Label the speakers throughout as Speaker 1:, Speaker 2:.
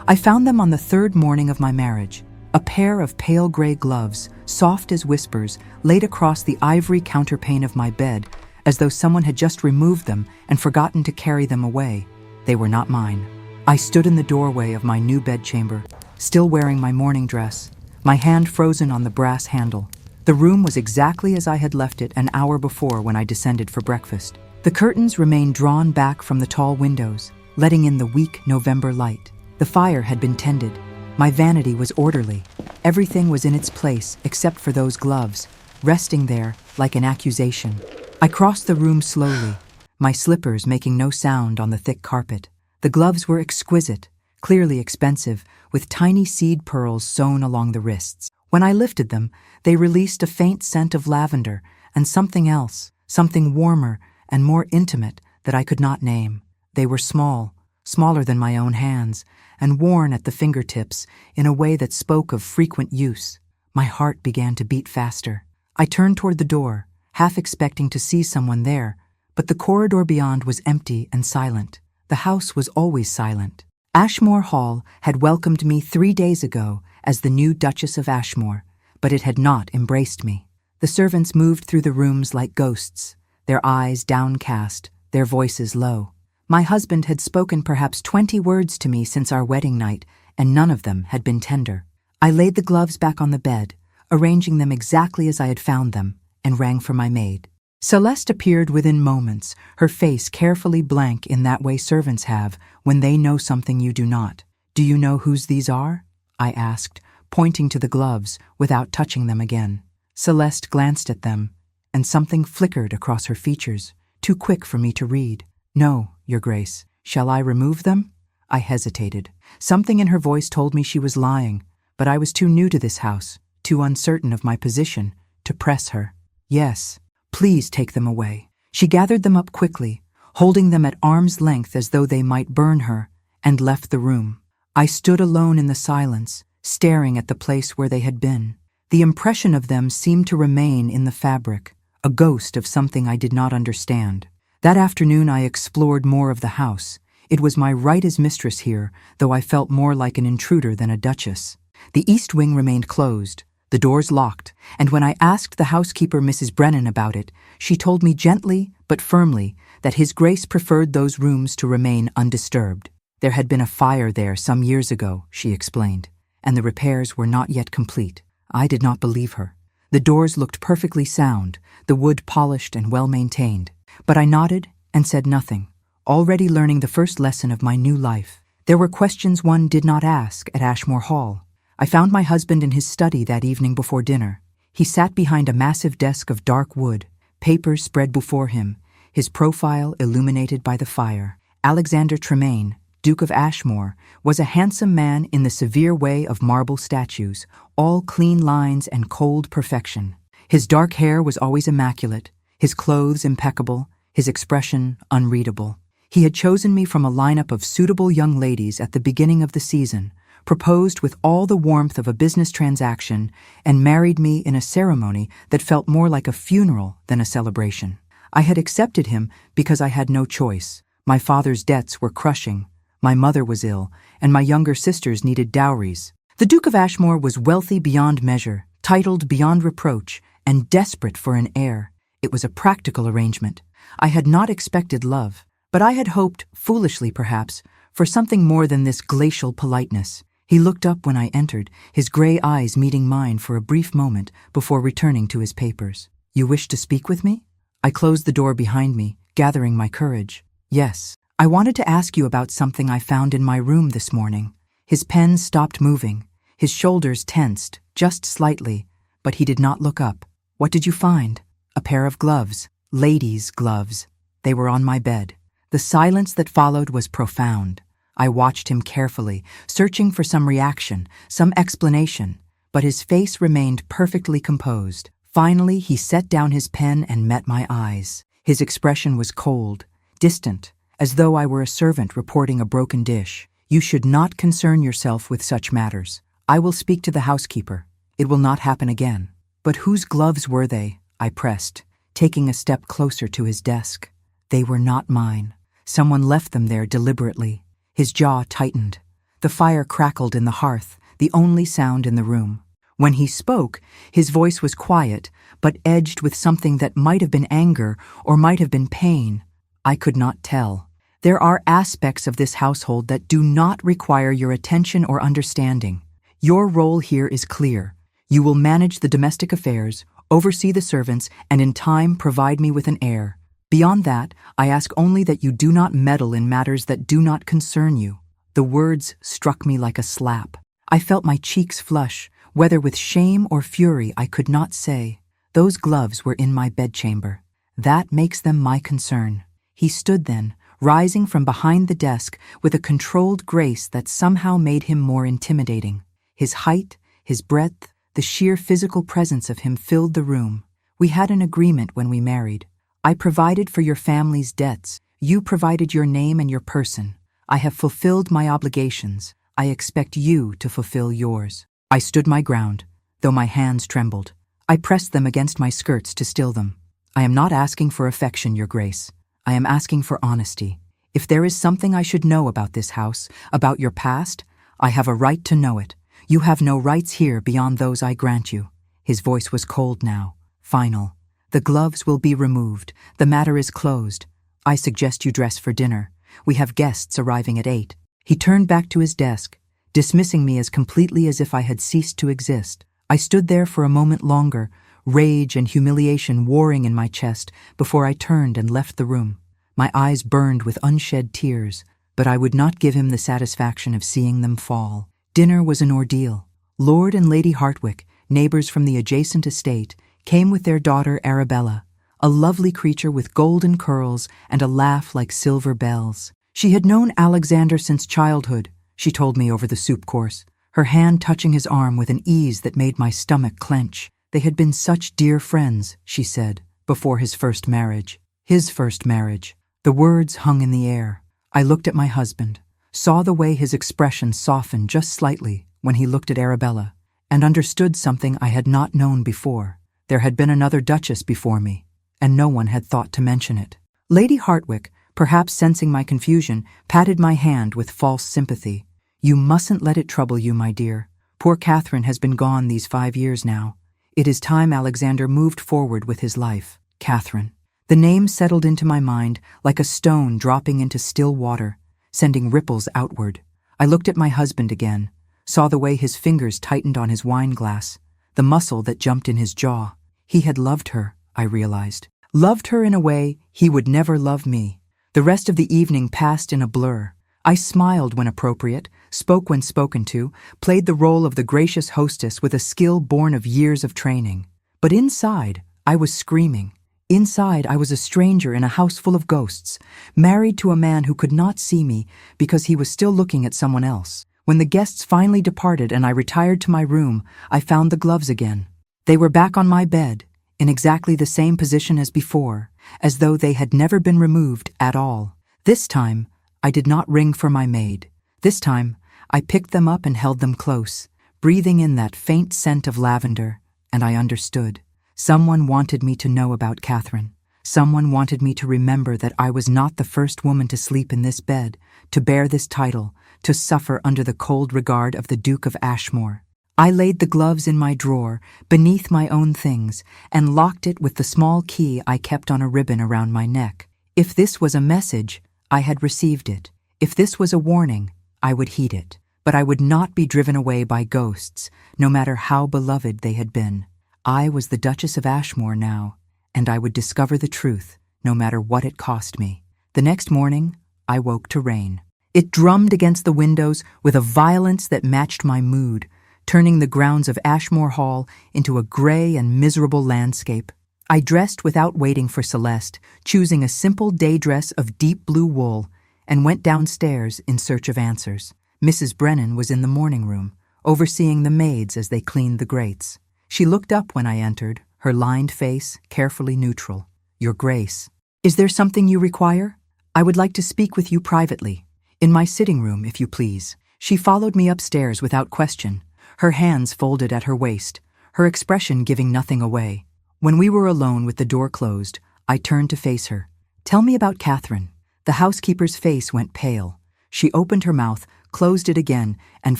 Speaker 1: I found them on the third morning of my marriage. A pair of pale gray gloves, soft as whispers, laid across the ivory counterpane of my bed, as though someone had just removed them and forgotten to carry them away. They were not mine. I stood in the doorway of my new bedchamber, still wearing my morning dress, my hand frozen on the brass handle. The room was exactly as I had left it an hour before when I descended for breakfast. The curtains remained drawn back from the tall windows, letting in the weak November light. The fire had been tended. My vanity was orderly. Everything was in its place except for those gloves, resting there like an accusation. I crossed the room slowly, my slippers making no sound on the thick carpet. The gloves were exquisite, clearly expensive, with tiny seed pearls sewn along the wrists. When I lifted them, they released a faint scent of lavender and something else, something warmer and more intimate that I could not name. They were small, smaller than my own hands, and worn at the fingertips in a way that spoke of frequent use. My heart began to beat faster. I turned toward the door, half expecting to see someone there, but the corridor beyond was empty and silent. The house was always silent. Ashmore Hall had welcomed me 3 days ago as the new Duchess of Ashmore, but it had not embraced me. The servants moved through the rooms like ghosts, their eyes downcast, their voices low. My husband had spoken perhaps 20 words to me since our wedding night, and none of them had been tender. I laid the gloves back on the bed, arranging them exactly as I had found them, and rang for my maid. Celeste appeared within moments, her face carefully blank in that way servants have when they know something you do not. "Do you know whose these are?" I asked, pointing to the gloves without touching them again. Celeste glanced at them, and something flickered across her features, too quick for me to read. "No, Your Grace. Shall I remove them?" I hesitated. Something in her voice told me she was lying, but I was too new to this house, too uncertain of my position, to press her. "Yes, please take them away." She gathered them up quickly, holding them at arm's length as though they might burn her, and left the room. I stood alone in the silence, staring at the place where they had been. The impression of them seemed to remain in the fabric, a ghost of something I did not understand. That afternoon I explored more of the house. It was my right as mistress here, though I felt more like an intruder than a duchess. The east wing remained closed, the doors locked, and when I asked the housekeeper, Mrs. Brennan, about it, she told me gently but firmly that His Grace preferred those rooms to remain undisturbed. There had been a fire there some years ago, she explained, and the repairs were not yet complete. I did not believe her. The doors looked perfectly sound, the wood polished and well-maintained. But I nodded and said nothing, already learning the first lesson of my new life. There were questions one did not ask at Ashmore Hall. I found my husband in his study that evening before dinner. He sat behind a massive desk of dark wood, papers spread before him, his profile illuminated by the fire. Alexander Tremaine, Duke of Ashmore, was a handsome man in the severe way of marble statues, all clean lines and cold perfection. His dark hair was always immaculate, his clothes impeccable, his expression unreadable. He had chosen me from a lineup of suitable young ladies at the beginning of the season, proposed with all the warmth of a business transaction, and married me in a ceremony that felt more like a funeral than a celebration. I had accepted him because I had no choice. My father's debts were crushing, my mother was ill, and my younger sisters needed dowries. The Duke of Ashmore was wealthy beyond measure, titled beyond reproach, and desperate for an heir. It was a practical arrangement. I had not expected love, but I had hoped, foolishly perhaps, for something more than this glacial politeness. He looked up when I entered, his gray eyes meeting mine for a brief moment before returning to his papers. "You wish to speak with me?" I closed the door behind me, gathering my courage. "Yes. I wanted to ask you about something I found in my room this morning." His pen stopped moving. His shoulders tensed, just slightly, but he did not look up. "What did you find?" "A pair of gloves. Ladies' gloves. They were on my bed." The silence that followed was profound. I watched him carefully, searching for some reaction, some explanation, but his face remained perfectly composed. Finally, he set down his pen and met my eyes. His expression was cold, distant, as though I were a servant reporting a broken dish. "You should not concern yourself with such matters. I will speak to the housekeeper. It will not happen again." "But whose gloves were they?" I pressed, taking a step closer to his desk. "They were not mine. Someone left them there deliberately." His jaw tightened. The fire crackled in the hearth, the only sound in the room. When he spoke, his voice was quiet, but edged with something that might have been anger or might have been pain. I could not tell. There are aspects of this household that do not require your attention or understanding. Your role here is clear. You will manage the domestic affairs, oversee the servants, and in time provide me with an heir. Beyond that, I ask only that you do not meddle in matters that do not concern you. The words struck me like a slap. I felt my cheeks flush, whether with shame or fury I could not say. Those gloves were in my bedchamber. That makes them my concern. He stood then, rising from behind the desk with a controlled grace that somehow made him more intimidating. His height, his breadth, the sheer physical presence of him filled the room. We had an agreement when we married. I provided for your family's debts. You provided your name and your person. I have fulfilled my obligations. I expect you to fulfill yours. I stood my ground, though my hands trembled. I pressed them against my skirts to still them. I am not asking for affection, Your Grace. I am asking for honesty. If there is something I should know about this house, about your past, I have a right to know it. You have no rights here beyond those I grant you. His voice was cold now, final. The gloves will be removed. The matter is closed. I suggest you dress for dinner. We have guests arriving at 8. He turned back to his desk, dismissing me as completely as if I had ceased to exist. I stood there for a moment longer, rage and humiliation warring in my chest, before I turned and left the room. My eyes burned with unshed tears, but I would not give him the satisfaction of seeing them fall. Dinner was an ordeal. Lord and Lady Hartwick, neighbors from the adjacent estate, came with their daughter Arabella, a lovely creature with golden curls and a laugh like silver bells. She had known Alexander since childhood, she told me over the soup course, her hand touching his arm with an ease that made my stomach clench. They had been such dear friends, she said, before his first marriage. His first marriage. The words hung in the air. I looked at my husband, saw the way his expression softened just slightly when he looked at Arabella, and understood something I had not known before. There had been another Duchess before me, and no one had thought to mention it. Lady Hartwick, perhaps sensing my confusion, patted my hand with false sympathy. You mustn't let it trouble you, my dear. Poor Catherine has been gone these 5 years now. It is time Alexander moved forward with his life. Catherine. The name settled into my mind like a stone dropping into still water, sending ripples outward. I looked at my husband again, saw the way his fingers tightened on his wine glass, the muscle that jumped in his jaw. He had loved her, I realized. Loved her in a way he would never love me. The rest of the evening passed in a blur. I smiled when appropriate, spoke when spoken to, played the role of the gracious hostess with a skill born of years of training. But inside, I was screaming. Inside, I was a stranger in a house full of ghosts, married to a man who could not see me because he was still looking at someone else. When the guests finally departed and I retired to my room, I found the gloves again. They were back on my bed, in exactly the same position as before, as though they had never been removed at all. This time, I did not ring for my maid. This time, I picked them up and held them close, breathing in that faint scent of lavender, and I understood. Someone wanted me to know about Catherine. Someone wanted me to remember that I was not the first woman to sleep in this bed, to bear this title, to suffer under the cold regard of the Duke of Ashmore. I laid the gloves in my drawer, beneath my own things, and locked it with the small key I kept on a ribbon around my neck. If this was a message, I had received it. If this was a warning, I would heed it. But I would not be driven away by ghosts, no matter how beloved they had been. I was the Duchess of Ashmore now, and I would discover the truth, no matter what it cost me. The next morning, I woke to rain. It drummed against the windows with a violence that matched my mood, turning the grounds of Ashmore Hall into a gray and miserable landscape. I dressed without waiting for Celeste, choosing a simple day dress of deep blue wool, and went downstairs in search of answers. Mrs. Brennan was in the morning room, overseeing the maids as they cleaned the grates. She looked up when I entered, her lined face carefully neutral. Your Grace, is there something you require? I would like to speak with you privately. In my sitting room, if you please. She followed me upstairs without question, her hands folded at her waist, her expression giving nothing away. When we were alone with the door closed, I turned to face her. Tell me about Catherine. The housekeeper's face went pale. She opened her mouth, closed it again, and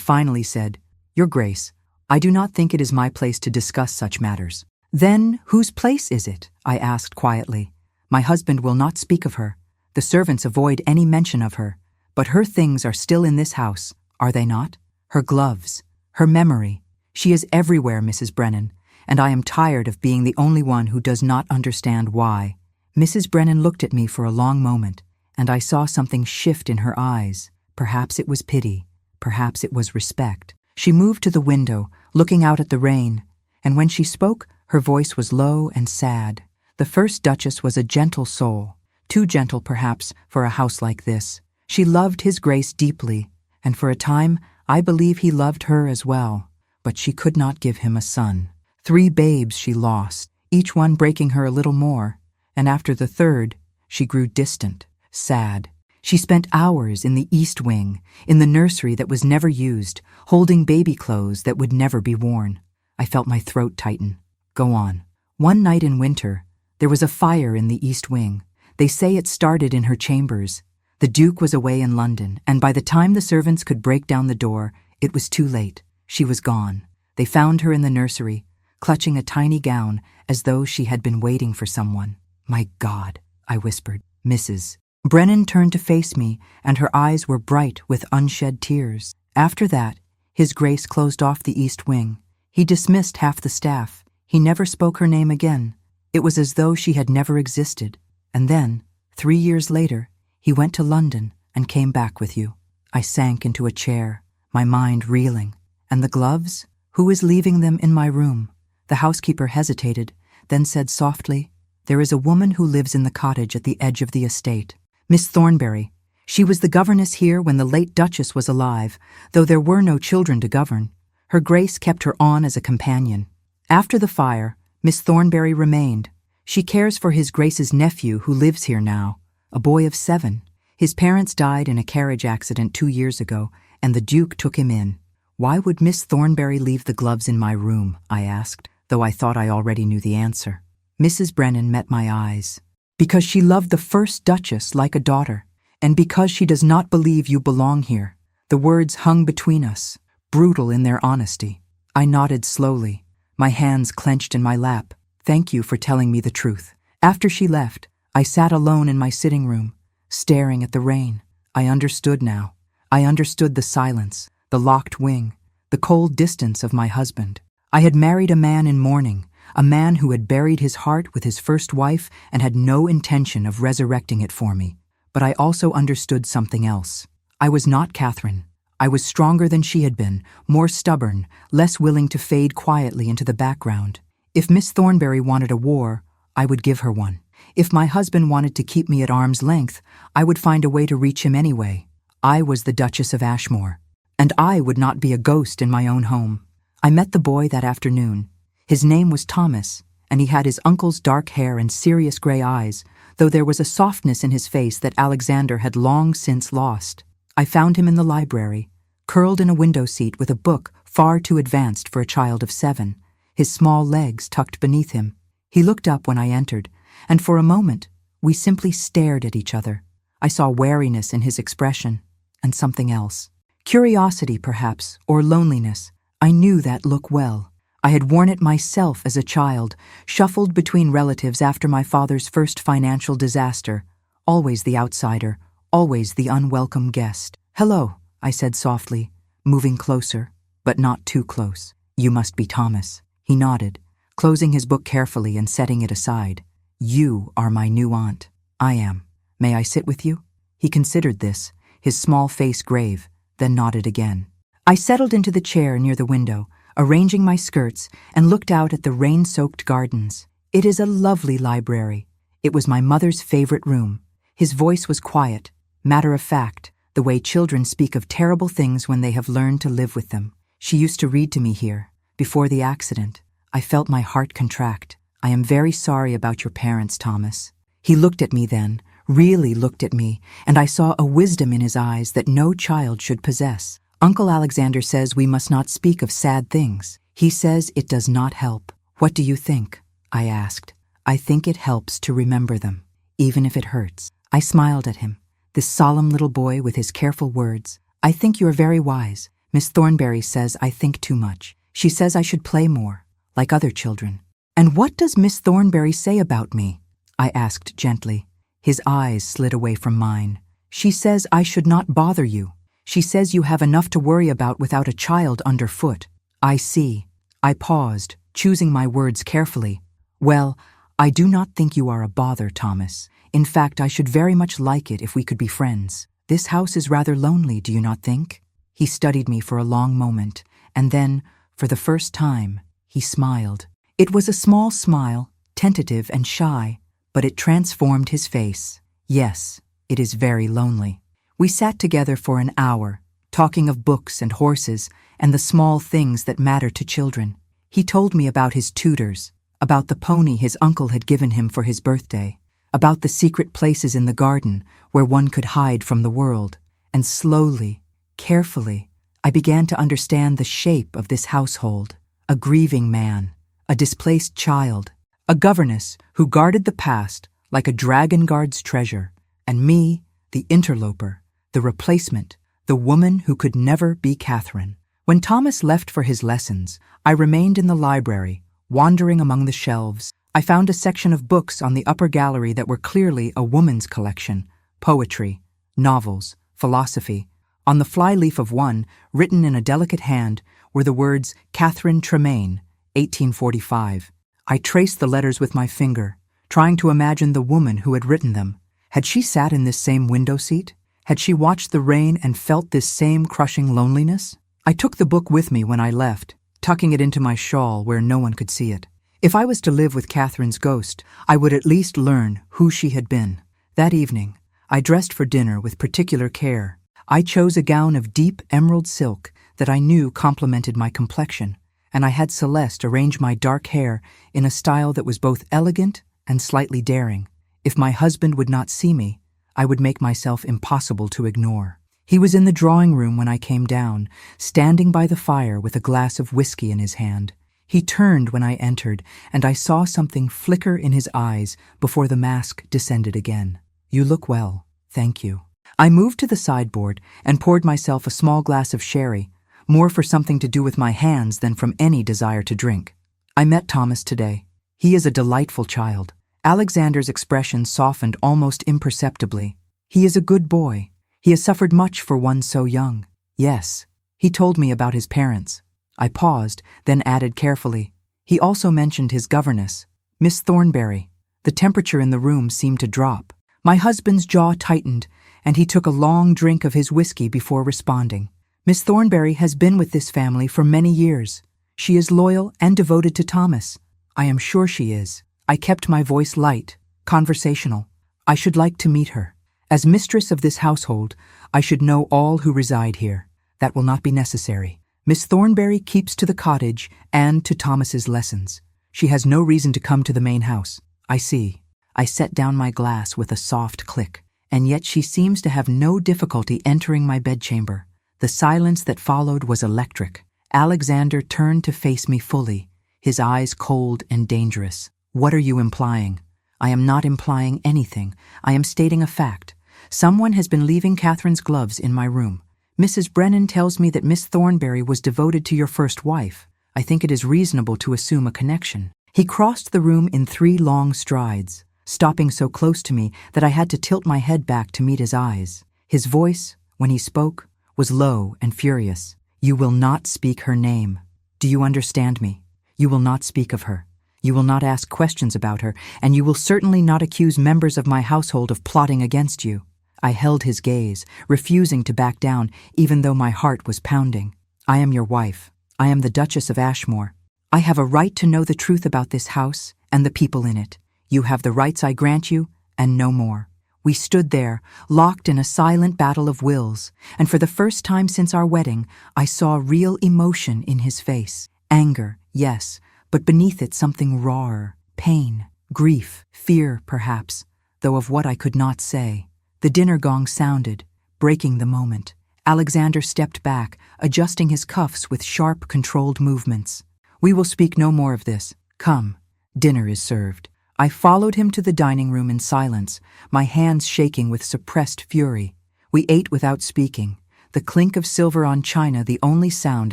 Speaker 1: finally said, "Your Grace, I do not think it is my place to discuss such matters." "Then whose place is it?" I asked quietly. "My husband will not speak of her. The servants avoid any mention of her. But her things are still in this house, are they not? Her gloves, her memory. She is everywhere, Mrs. Brennan, and I am tired of being the only one who does not understand why." Mrs. Brennan looked at me for a long moment, and I saw something shift in her eyes. Perhaps it was pity, perhaps it was respect. She moved to the window, looking out at the rain, and when she spoke, her voice was low and sad. The first Duchess was a gentle soul, too gentle perhaps for a house like this. She loved His Grace deeply, and for a time I believe he loved her as well, but she could not give him a son. 3 babes she lost, each one breaking her a little more, and after the third, she grew distant, sad. She spent hours in the East Wing, in the nursery that was never used, holding baby clothes that would never be worn. I felt my throat tighten. "Go on." "One night in winter, there was a fire in the East Wing. They say it started in her chambers. The Duke was away in London, and by the time the servants could break down the door, it was too late. She was gone. They found her in the nursery, clutching a tiny gown as though she had been waiting for someone." "My God," I whispered. "Mrs." Brennan turned to face me, and her eyes were bright with unshed tears. After that, His Grace closed off the East Wing. He dismissed half the staff. He never spoke her name again. It was as though she had never existed. And then, 3 years later, he went to London and came back with you. I sank into a chair, my mind reeling. "And the gloves? Who is leaving them in my room?" The housekeeper hesitated, then said softly, "There is a woman who lives in the cottage at the edge of the estate. Miss Thornberry. She was the governess here when the late Duchess was alive, though there were no children to govern. Her Grace kept her on as a companion. After the fire, Miss Thornberry remained. She cares for His Grace's nephew who lives here now, a boy of 7. His parents died in a carriage accident 2 years ago, and the Duke took him in." "Why would Miss Thornberry leave the gloves in my room?" I asked, though I thought I already knew the answer. Mrs. Brennan met my eyes. "Because she loved the first Duchess like a daughter, and because she does not believe you belong here." The words hung between us, brutal in their honesty. I nodded slowly, my hands clenched in my lap. "Thank you for telling me the truth." After she left, I sat alone in my sitting room, staring at the rain. I understood now. I understood the silence, the locked wing, the cold distance of my husband. I had married a man in mourning, a man who had buried his heart with his first wife and had no intention of resurrecting it for me. But I also understood something else. I was not Catherine. I was stronger than she had been, more stubborn, less willing to fade quietly into the background. If Miss Thornberry wanted a war, I would give her one. If my husband wanted to keep me at arm's length, I would find a way to reach him anyway. I was the Duchess of Ashmore, and I would not be a ghost in my own home. I met the boy that afternoon. His name was Thomas, and he had his uncle's dark hair and serious gray eyes, though there was a softness in his face that Alexander had long since lost. I found him in the library, curled in a window seat with a book far too advanced for a child of 7, his small legs tucked beneath him. He looked up when I entered, and for a moment we simply stared at each other. I saw wariness in his expression, and something else. Curiosity, perhaps, or loneliness. I knew that look well. I had worn it myself as a child, shuffled between relatives after my father's first financial disaster. Always the outsider, always the unwelcome guest. "Hello," I said softly, moving closer, but not too close. "You must be Thomas." He nodded, closing his book carefully and setting it aside. "You are my new aunt." "I am. May I sit with you?" He considered this, his small face grave, then nodded again. I settled into the chair near the window, arranging my skirts, and looked out at the rain-soaked gardens. "It is a lovely library." It was my mother's favorite room. His voice was quiet, matter-of-fact, the way children speak of terrible things when they have learned to live with them. She used to read to me here, before the accident. I felt my heart contract. "I am very sorry about your parents, Thomas." He looked at me then, really looked at me, and I saw a wisdom in his eyes that no child should possess. "Uncle Alexander says we must not speak of sad things. He says it does not help." "What do you think?" I asked. "I think it helps to remember them, even if it hurts." I smiled at him, this solemn little boy with his careful words. I think you're very wise. Miss Thornberry says I think too much. She says I should play more, like other children. And what does Miss Thornberry say about me? I asked gently. His eyes slid away from mine. She says I should not bother you. She says you have enough to worry about without a child underfoot. I see. I paused, choosing my words carefully. Well, I do not think you are a bother, Thomas. In fact, I should very much like it if we could be friends. This house is rather lonely, do you not think? He studied me for a long moment, and then, for the first time, he smiled. It was a small smile, tentative and shy, but it transformed his face. Yes, it is very lonely. We sat together for an hour, talking of books and horses and the small things that matter to children. He told me about his tutors, about the pony his uncle had given him for his birthday, about the secret places in the garden where one could hide from the world, and slowly, carefully, I began to understand the shape of this household. A grieving man, a displaced child, a governess who guarded the past like a dragon guards treasure, and me, the interloper, the replacement, the woman who could never be Catherine. When Thomas left for his lessons, I remained in the library, wandering among the shelves. I found a section of books on the upper gallery that were clearly a woman's collection: poetry, novels, philosophy. On the flyleaf of one, written in a delicate hand, were the words Catherine Tremaine, 1845. I traced the letters with my finger, trying to imagine the woman who had written them. Had she sat in this same window seat? Had she watched the rain and felt this same crushing loneliness? I took the book with me when I left, tucking it into my shawl where no one could see it. If I was to live with Catherine's ghost, I would at least learn who she had been. That evening, I dressed for dinner with particular care. I chose a gown of deep emerald silk that I knew complemented my complexion, and I had Celeste arrange my dark hair in a style that was both elegant and slightly daring. If my husband would not see me, I would make myself impossible to ignore. He was in the drawing room when I came down, standing by the fire with a glass of whiskey in his hand. He turned when I entered, and I saw something flicker in his eyes before the mask descended again. You look well, thank you. I moved to the sideboard and poured myself a small glass of sherry, more for something to do with my hands than from any desire to drink. I met Thomas today. He is a delightful child. Alexander's expression softened almost imperceptibly. He is a good boy. He has suffered much for one so young. Yes, he told me about his parents. I paused, then added carefully. He also mentioned his governess, Miss Thornberry. The temperature in the room seemed to drop. My husband's jaw tightened, and he took a long drink of his whiskey before responding. Miss Thornberry has been with this family for many years. She is loyal and devoted to Thomas. I am sure she is. I kept my voice light, conversational. I should like to meet her. As mistress of this household, I should know all who reside here. That will not be necessary. Miss Thornberry keeps to the cottage and to Thomas's lessons. She has no reason to come to the main house. I see. I set down my glass with a soft click, and yet she seems to have no difficulty entering my bedchamber. The silence that followed was electric. Alexander turned to face me fully, his eyes cold and dangerous. What are you implying? I am not implying anything. I am stating a fact. Someone has been leaving Catherine's gloves in my room. Mrs. Brennan tells me that Miss Thornberry was devoted to your first wife. I think it is reasonable to assume a connection. He crossed the room in 3 long strides, stopping so close to me that I had to tilt my head back to meet his eyes. His voice, when he spoke, was low and furious. You will not speak her name. Do you understand me? You will not speak of her. You will not ask questions about her, and you will certainly not accuse members of my household of plotting against you. I held his gaze, refusing to back down, even though my heart was pounding. I am your wife. I am the Duchess of Ashmore. I have a right to know the truth about this house and the people in it. You have the rights I grant you, and no more. We stood there, locked in a silent battle of wills, and for the first time since our wedding, I saw real emotion in his face. Anger, yes, but beneath it something rawer. Pain, grief, fear, perhaps, though of what I could not say. The dinner gong sounded, breaking the moment. Alexander stepped back, adjusting his cuffs with sharp, controlled movements. We will speak no more of this. Come, dinner is served. I followed him to the dining room in silence, my hands shaking with suppressed fury. We ate without speaking. the clink of silver on china the only sound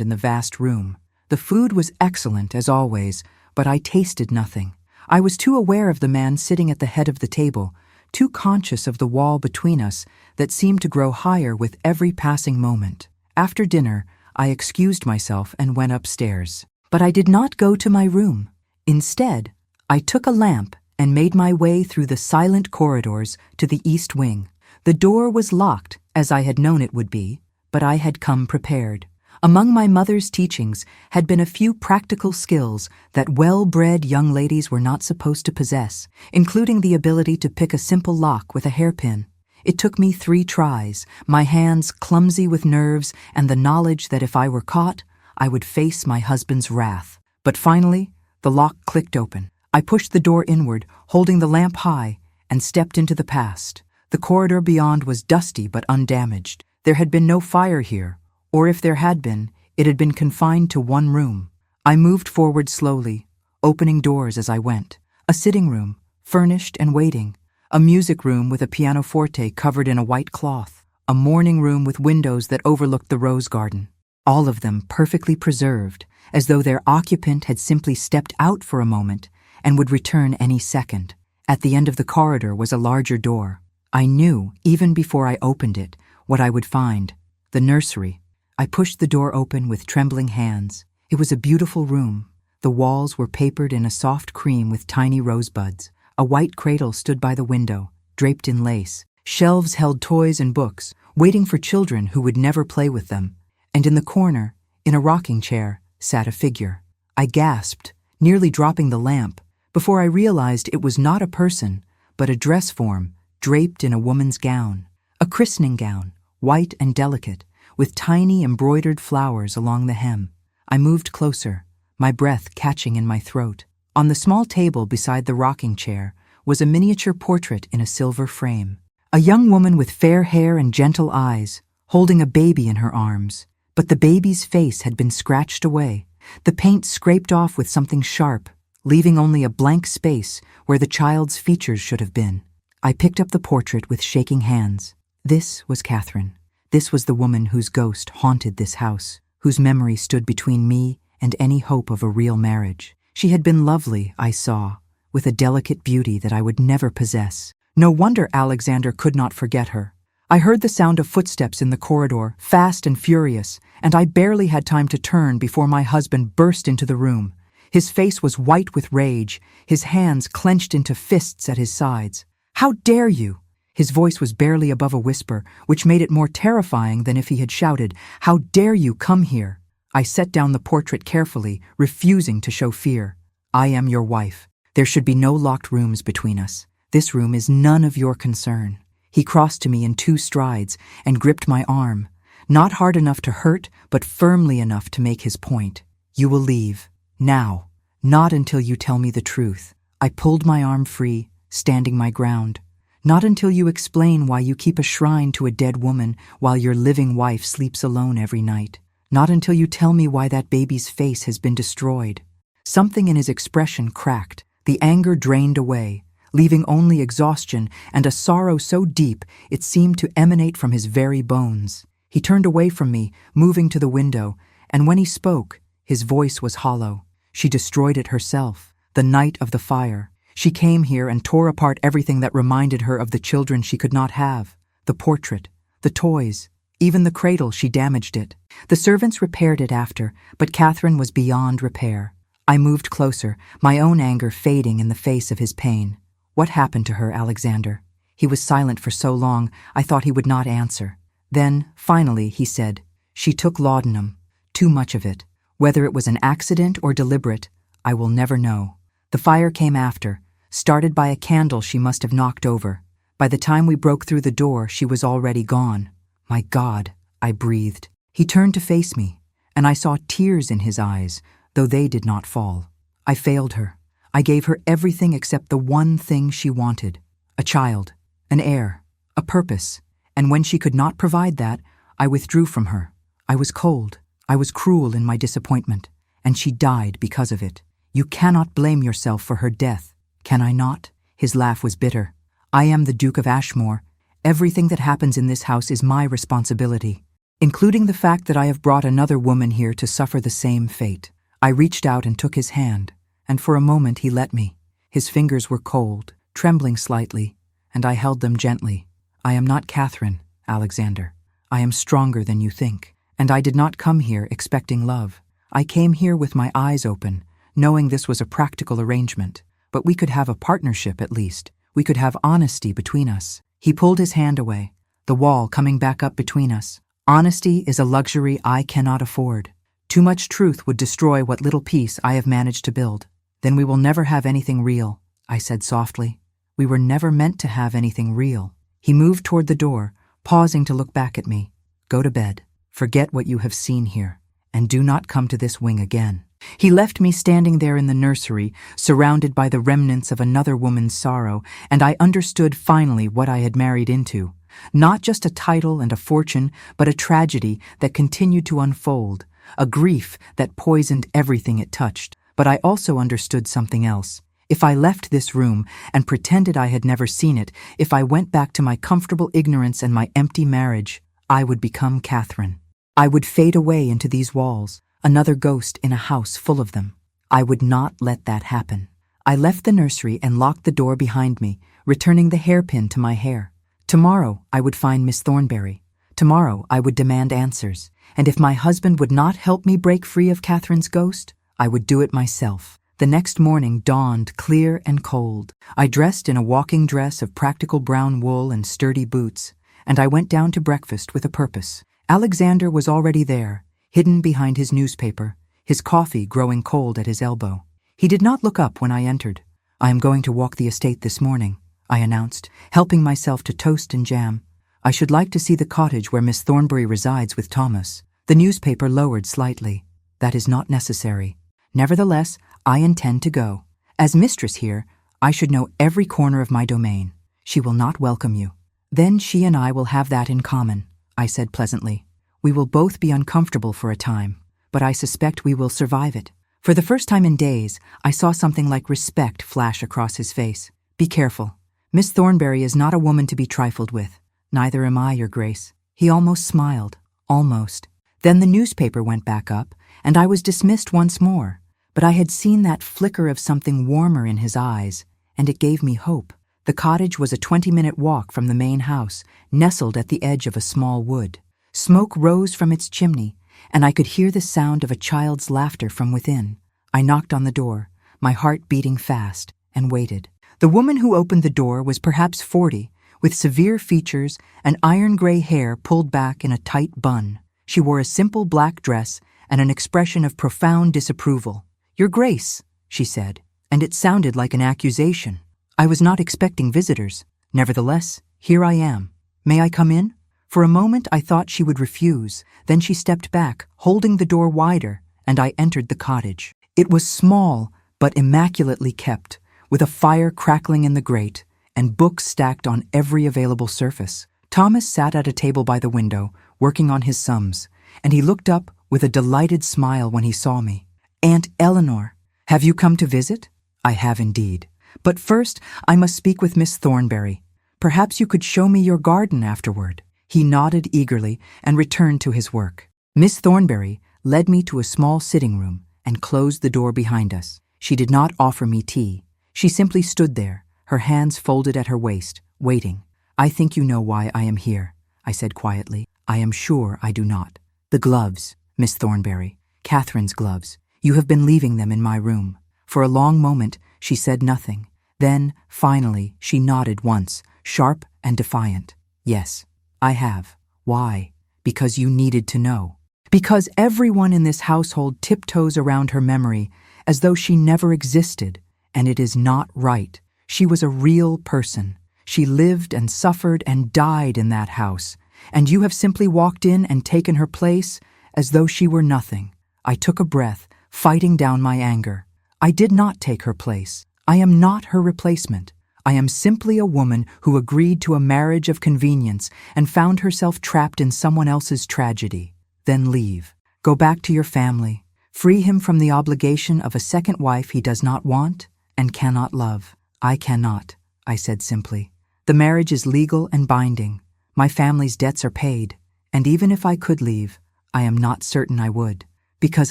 Speaker 1: in the vast room. The food was excellent, as always, but I tasted nothing. I was too aware of the man sitting at the head of the table, too conscious of the wall between us that seemed to grow higher with every passing moment. After dinner, I excused myself and went upstairs. But I did not go to my room. Instead, I took a lamp and made my way through the silent corridors to the east wing. The door was locked, as I had known it would be, but I had come prepared. Among my mother's teachings had been a few practical skills that well-bred young ladies were not supposed to possess, including the ability to pick a simple lock with a hairpin. It took me 3 tries, my hands clumsy with nerves and the knowledge that if I were caught, I would face my husband's wrath. But finally, the lock clicked open. I pushed the door inward, holding the lamp high, and stepped into the past. The corridor beyond was dusty but undamaged. There had been no fire here, or if there had been, it had been confined to one room. I moved forward slowly, opening doors as I went. A sitting room, furnished and waiting. A music room with a pianoforte covered in a white cloth. A morning room with windows that overlooked the rose garden. All of them perfectly preserved, as though their occupant had simply stepped out for a moment and would return any second. At the end of the corridor was a larger door. I knew, even before I opened it, what I would find. The nursery. I pushed the door open with trembling hands. It was a beautiful room. The walls were papered in a soft cream with tiny rosebuds. A white cradle stood by the window, draped in lace. Shelves held toys and books, waiting for children who would never play with them. And in the corner, in a rocking chair, sat a figure. I gasped, nearly dropping the lamp, before I realized it was not a person, but a dress form, draped in a woman's gown. A christening gown, white and delicate, with tiny embroidered flowers along the hem. I moved closer, my breath catching in my throat. On the small table beside the rocking chair was a miniature portrait in a silver frame. A young woman with fair hair and gentle eyes, holding a baby in her arms. But the baby's face had been scratched away, the paint scraped off with something sharp, leaving only a blank space where the child's features should have been. I picked up the portrait with shaking hands. This was Catherine. This was the woman whose ghost haunted this house, whose memory stood between me and any hope of a real marriage. She had been lovely, I saw, with a delicate beauty that I would never possess. No wonder Alexander could not forget her. I heard the sound of footsteps in the corridor, fast and furious, and I barely had time to turn before my husband burst into the room. His face was white with rage, his hands clenched into fists at his sides. "How dare you?" His voice was barely above a whisper, which made it more terrifying than if he had shouted, "How dare you come here?" I set down the portrait carefully, refusing to show fear. "I am your wife. There should be no locked rooms between us. This room is none of your concern." He crossed to me in 2 strides and gripped my arm, not hard enough to hurt, but firmly enough to make his point. "You will leave. Now. Not until you tell me the truth." I pulled my arm free, standing my ground. "Not until you explain why you keep a shrine to a dead woman while your living wife sleeps alone every night. Not until you tell me why that baby's face has been destroyed." Something in his expression cracked. The anger drained away, leaving only exhaustion and a sorrow so deep it seemed to emanate from his very bones. He turned away from me, moving to the window, and when he spoke, his voice was hollow. "She destroyed it herself, the night of the fire. She came here and tore apart everything that reminded her of the children she could not have. The portrait, the toys, even the cradle, she damaged it. The servants repaired it after, but Catherine was beyond repair." I moved closer, my own anger fading in the face of his pain. "What happened to her, Alexander?" He was silent for so long, I thought he would not answer. Then, finally, he said, "She took laudanum. Too much of it. Whether it was an accident or deliberate, I will never know. The fire came after, started by a candle she must have knocked over. By the time we broke through the door, she was already gone." "My God," I breathed. He turned to face me, and I saw tears in his eyes, though they did not fall. "I failed her. I gave her everything except the one thing she wanted. A child, an heir, a purpose. And when she could not provide that, I withdrew from her. I was cold. I was cruel in my disappointment. And she died because of it. You cannot blame yourself for her death, can I not?" His laugh was bitter. "I am the Duke of Ashmore. Everything that happens in this house is my responsibility. including the fact that I have brought another woman here to suffer the same fate. I reached out and took his hand, and for a moment he let me. His fingers were cold, trembling slightly, and I held them gently. I am not Catherine, Alexander. I am stronger than you think, and I did not come here expecting love. I came here with my eyes open, knowing this was a practical arrangement. But we could have a partnership at least. We could have honesty between us. He pulled his hand away, the wall coming back up between us. Honesty is a luxury I cannot afford. Too much truth would destroy what little peace I have managed to build. Then we will never have anything real, I said softly. We were never meant to have anything real. He moved toward the door, pausing to look back at me. Go to bed. Forget what you have seen here, and do not come to this wing again. He left me standing there in the nursery, surrounded by the remnants of another woman's sorrow, and I understood finally what I had married into. Not just a title and a fortune, but a tragedy that continued to unfold, a grief that poisoned everything it touched. But I also understood something else. If I left this room and pretended I had never seen it, if I went back to my comfortable ignorance and my empty marriage, I would become Catherine. I would fade away into these walls, another ghost in a house full of them. I would not let that happen. I left the nursery and locked the door behind me, returning the hairpin to my hair. Tomorrow I would find Miss Thornberry. Tomorrow I would demand answers, and if my husband would not help me break free of Catherine's ghost, I would do it myself. The next morning dawned clear and cold. I dressed in a walking dress of practical brown wool and sturdy boots, and I went down to breakfast with a purpose. Alexander was already there, hidden behind his newspaper, his coffee growing cold at his elbow. He did not look up when I entered. I am going to walk the estate this morning, I announced, helping myself to toast and jam. I should like to see the cottage where Miss Thornberry resides with Thomas. The newspaper lowered slightly. That is not necessary. Nevertheless, I intend to go. As mistress here, I should know every corner of my domain. She will not welcome you. Then she and I will have that in common, I said pleasantly. We will both be uncomfortable for a time, but I suspect we will survive it. For the first time in days, I saw something like respect flash across his face. Be careful. Miss Thornberry is not a woman to be trifled with. Neither am I, Your Grace. He almost smiled. Almost. Then the newspaper went back up, and I was dismissed once more. But I had seen that flicker of something warmer in his eyes, and it gave me hope. The cottage was a 20-minute walk from the main house, nestled at the edge of a small wood. Smoke rose from its chimney, and I could hear the sound of a child's laughter from within. I knocked on the door, my heart beating fast, and waited. The woman who opened the door was perhaps 40, with severe features and iron-gray hair pulled back in a tight bun. She wore a simple black dress and an expression of profound disapproval. Your Grace, she said, and it sounded like an accusation. I was not expecting visitors. Nevertheless, here I am. May I come in? For a moment I thought she would refuse. Then she stepped back, holding the door wider, and I entered the cottage. It was small, but immaculately kept, with a fire crackling in the grate, and books stacked on every available surface. Thomas sat at a table by the window, working on his sums, and he looked up with a delighted smile when he saw me. Aunt Eleanor, have you come to visit? I have indeed. But first, I must speak with Miss Thornberry. Perhaps you could show me your garden afterward. He nodded eagerly and returned to his work. Miss Thornberry led me to a small sitting room and closed the door behind us. She did not offer me tea. She simply stood there, her hands folded at her waist, waiting. I think you know why I am here, I said quietly. I am sure I do not. The gloves, Miss Thornberry, Catherine's gloves. You have been leaving them in my room. For a long moment, she said nothing. Then, finally, she nodded once, sharp and defiant. Yes, I have. Why? Because you needed to know. Because everyone in this household tiptoes around her memory as though she never existed, and it is not right. She was a real person. She lived and suffered and died in that house, and you have simply walked in and taken her place as though she were nothing. I took a breath, fighting down my anger. I did not take her place. I am not her replacement. I am simply a woman who agreed to a marriage of convenience and found herself trapped in someone else's tragedy. Then leave. Go back to your family. Free him from the obligation of a second wife he does not want and cannot love. I cannot, I said simply. The marriage is legal and binding. My family's debts are paid, And even if I could leave, I am not certain I would, because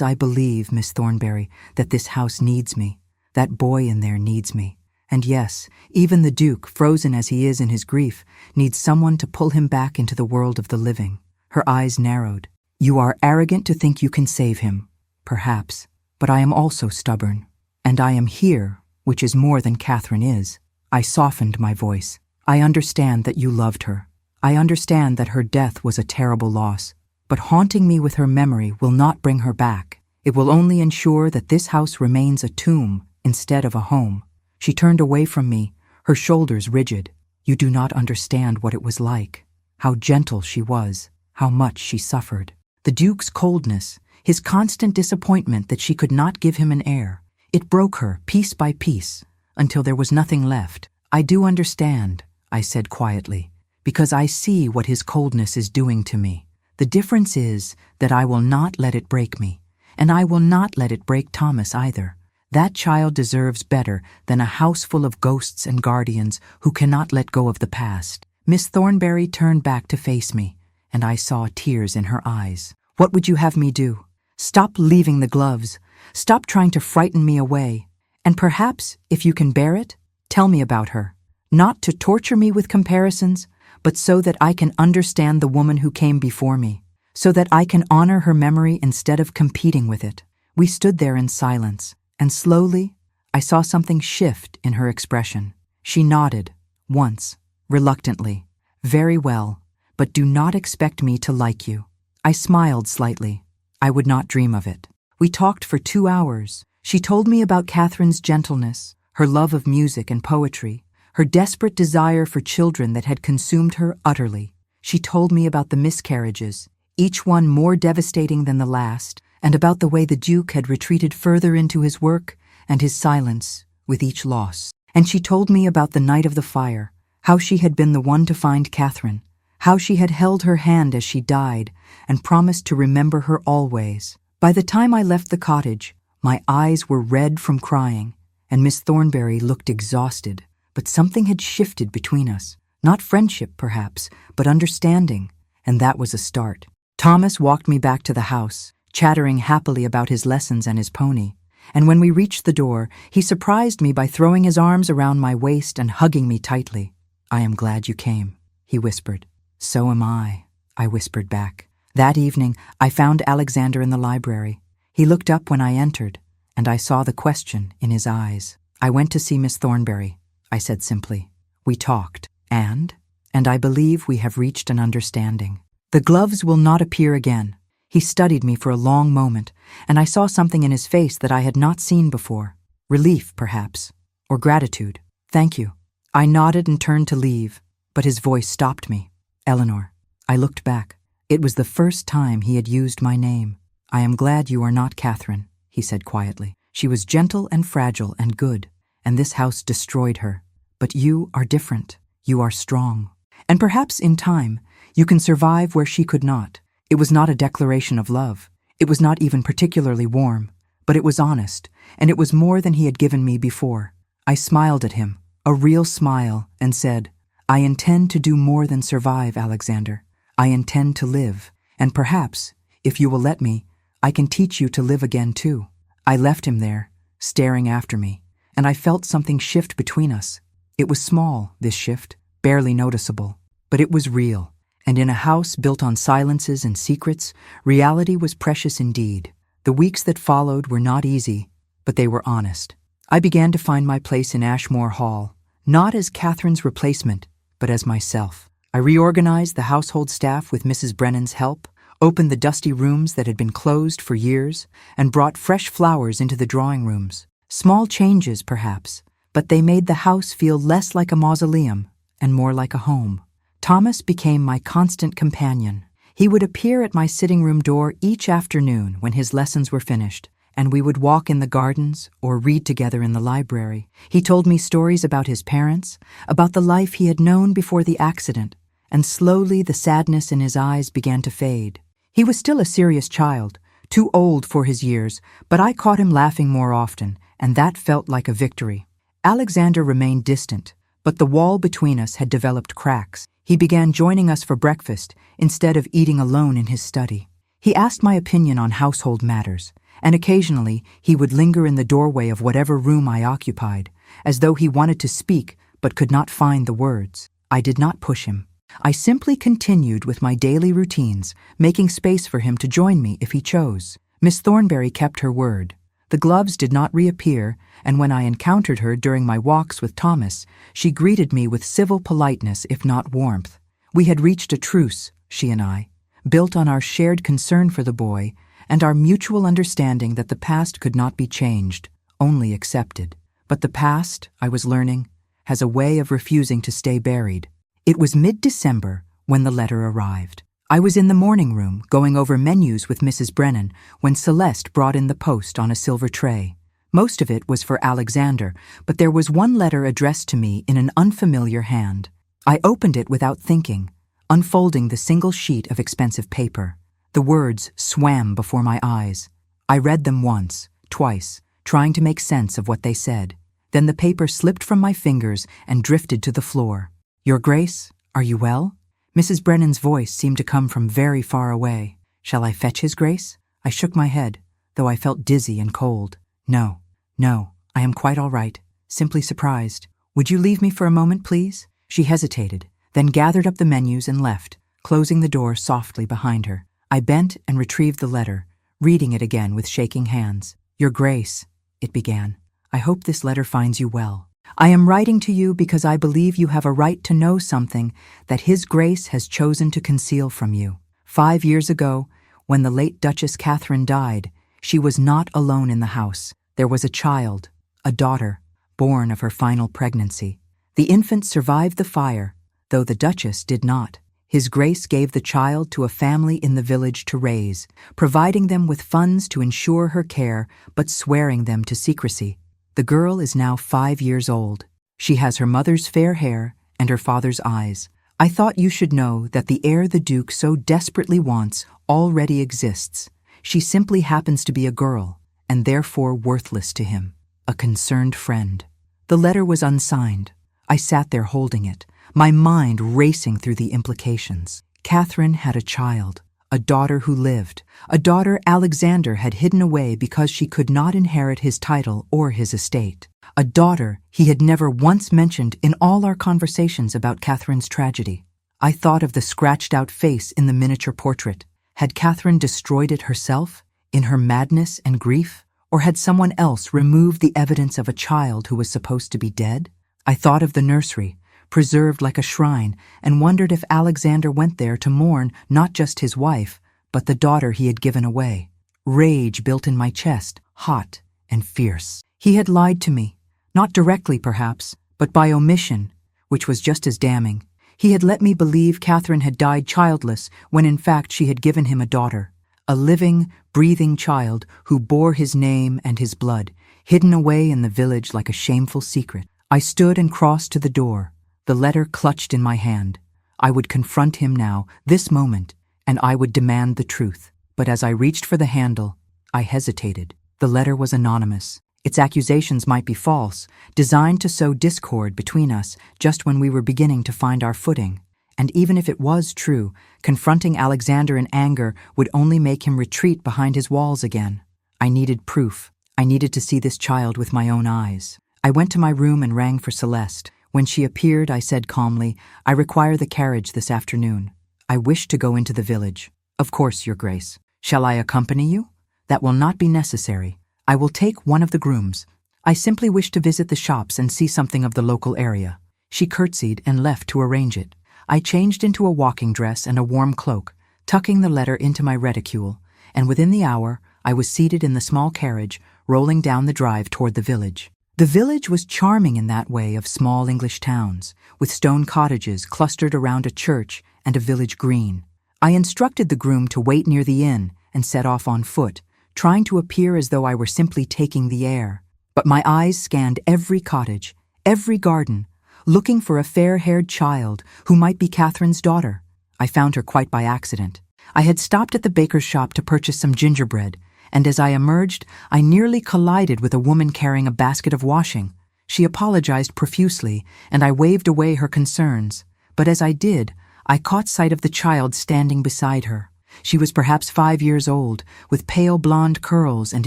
Speaker 1: I believe, Miss Thornberry, that this house needs me. That boy in there needs me. And yes, even the Duke, frozen as he is in his grief, needs someone to pull him back into the world of the living. Her eyes narrowed. You are arrogant to think you can save him. Perhaps. But I am also stubborn. And I am here, which is more than Catherine is. I softened my voice. I understand that you loved her. I understand that her death was a terrible loss. But haunting me with her memory will not bring her back. It will only ensure that this house remains a tomb instead of a home. She turned away from me, her shoulders rigid. You do not understand what it was like. How gentle she was, how much she suffered. The Duke's coldness, his constant disappointment that she could not give him an heir. It broke her, piece by piece, until there was nothing left. I do understand, I said quietly, because I see what his coldness is doing to me. The difference is that I will not let it break me, and I will not let it break Thomas either. That child deserves better than a house full of ghosts and guardians who cannot let go of the past. Miss Thornberry turned back to face me, and I saw tears in her eyes. What would you have me do? Stop leaving the gloves. Stop trying to frighten me away. And perhaps, if you can bear it, tell me about her. Not to torture me with comparisons, but so that I can understand the woman who came before me, so that I can honor her memory instead of competing with it. We stood there in silence, and slowly, I saw something shift in her expression. She nodded, once, reluctantly. Very well, but do not expect me to like you. I smiled slightly. I would not dream of it. We talked for 2 hours. She told me about Catherine's gentleness, her love of music and poetry, her desperate desire for children that had consumed her utterly. She told me about the miscarriages, each one more devastating than the last, and about the way the Duke had retreated further into his work and his silence with each loss. And she told me about the night of the fire, how she had been the one to find Catherine, how she had held her hand as she died and promised to remember her always. By the time I left the cottage, my eyes were red from crying, and Miss Thornberry looked exhausted. But something had shifted between us. Not friendship, perhaps, but understanding, and that was a start. Thomas walked me back to the house, chattering happily about his lessons and his pony, and when we reached the door, he surprised me by throwing his arms around my waist and hugging me tightly. I am glad you came, he whispered. So am I whispered back. That evening, I found Alexander in the library. He looked up when I entered, and I saw the question in his eyes. I went to see Miss Thornberry, I said simply. We talked, and I believe we have reached an understanding. The gloves will not appear again. He studied me for a long moment, and I saw something in his face that I had not seen before. Relief, perhaps, or gratitude. Thank you. I nodded and turned to leave, but his voice stopped me. Eleanor. I looked back. It was the first time he had used my name. I am glad you are not Catherine, he said quietly. She was gentle and fragile and good, and this house destroyed her. But you are different. You are strong. And perhaps in time, you can survive where she could not. It was not a declaration of love. It was not even particularly warm, but it was honest, and it was more than he had given me before. I smiled at him, a real smile, and said, I intend to do more than survive, Alexander. I intend to live, and perhaps, if you will let me, I can teach you to live again too. I left him there, staring after me, and I felt something shift between us. It was small, this shift, barely noticeable, but it was real, and in a house built on silences and secrets, reality was precious indeed. The weeks that followed were not easy, but they were honest. I began to find my place in Ashmore Hall, not as Catherine's replacement, but as myself. I reorganized the household staff with Mrs. Brennan's help, opened the dusty rooms that had been closed for years, and brought fresh flowers into the drawing rooms. Small changes, perhaps, but they made the house feel less like a mausoleum and more like a home. Thomas became my constant companion. He would appear at my sitting room door each afternoon when his lessons were finished, and we would walk in the gardens or read together in the library. He told me stories about his parents, about the life he had known before the accident, and slowly the sadness in his eyes began to fade. He was still a serious child, too old for his years, but I caught him laughing more often, and that felt like a victory. Alexander remained distant, But the wall between us had developed cracks. He began joining us for breakfast instead of eating alone in his study. He asked my opinion on household matters, and occasionally he would linger in the doorway of whatever room I occupied, as though he wanted to speak but could not find the words. I did not push him. I simply continued with my daily routines, making space for him to join me if he chose. Miss Thornberry kept her word. The gloves did not reappear, and when I encountered her during my walks with Thomas, she greeted me with civil politeness if not warmth. We had reached a truce, she and I, built on our shared concern for the boy and our mutual understanding that the past could not be changed, only accepted. But the past, I was learning, has a way of refusing to stay buried. It was mid-December when the letter arrived. I was in the morning room going over menus with Mrs. Brennan when Celeste brought in the post on a silver tray. Most of it was for Alexander, but there was one letter addressed to me in an unfamiliar hand. I opened it without thinking, unfolding the single sheet of expensive paper. The words swam before my eyes. I read them once, twice, trying to make sense of what they said. Then the paper slipped from my fingers and drifted to the floor. "Your Grace, are you well?" Mrs. Brennan's voice seemed to come from very far away. "Shall I fetch His Grace?" I shook my head, though I felt dizzy and cold. No, I am quite all right, simply surprised. "Would you leave me for a moment, please?" She hesitated, then gathered up the menus and left, closing the door softly behind her. I bent and retrieved the letter, reading it again with shaking hands. "Your Grace," it began, "I hope this letter finds you well. I am writing to you because I believe you have a right to know something that His Grace has chosen to conceal from you. 5 years ago, when the late Duchess Catherine died, she was not alone in the house. There was a child, a daughter, born of her final pregnancy. The infant survived the fire, though the Duchess did not. His Grace gave the child to a family in the village to raise, providing them with funds to ensure her care, but swearing them to secrecy. The girl is now 5 years old. She has her mother's fair hair and her father's eyes. I thought you should know that the heir the Duke so desperately wants already exists. She simply happens to be a girl, and therefore worthless to him. A concerned friend." The letter was unsigned. I sat there holding it, my mind racing through the implications. Catherine had a child, a daughter who lived, a daughter Alexander had hidden away because she could not inherit his title or his estate, a daughter he had never once mentioned in all our conversations about Catherine's tragedy. I thought of the scratched-out face in the miniature portrait. Had Catherine destroyed it herself, in her madness and grief, or had someone else removed the evidence of a child who was supposed to be dead? I thought of the nursery, preserved like a shrine, and wondered if Alexander went there to mourn not just his wife, but the daughter he had given away. Rage built in my chest, hot and fierce. He had lied to me, not directly perhaps, but by omission, which was just as damning. He had let me believe Catherine had died childless when in fact she had given him a daughter, a living, breathing child who bore his name and his blood, hidden away in the village like a shameful secret. I stood and crossed to the door, the letter clutched in my hand. I would confront him now, this moment, and I would demand the truth. But as I reached for the handle, I hesitated. The letter was anonymous. Its accusations might be false, designed to sow discord between us just when we were beginning to find our footing. And even if it was true, confronting Alexander in anger would only make him retreat behind his walls again. I needed proof. I needed to see this child with my own eyes. I went to my room and rang for Celeste. When she appeared, I said calmly, "I require the carriage this afternoon. I wish to go into the village." "Of course, Your Grace. Shall I accompany you?" "That will not be necessary. I will take one of the grooms. I simply wish to visit the shops and see something of the local area." She curtsied and left to arrange it. I changed into a walking dress and a warm cloak, tucking the letter into my reticule, and within the hour I was seated in the small carriage, rolling down the drive toward the village. The village was charming in that way of small English towns, with stone cottages clustered around a church and a village green. I instructed the groom to wait near the inn and set off on foot, trying to appear as though I were simply taking the air. But my eyes scanned every cottage, every garden, looking for a fair-haired child who might be Catherine's daughter. I found her quite by accident. I had stopped at the baker's shop to purchase some gingerbread, and as I emerged, I nearly collided with a woman carrying a basket of washing. She apologized profusely, and I waved away her concerns. But as I did, I caught sight of the child standing beside her. She was perhaps 5 years old, with pale blonde curls and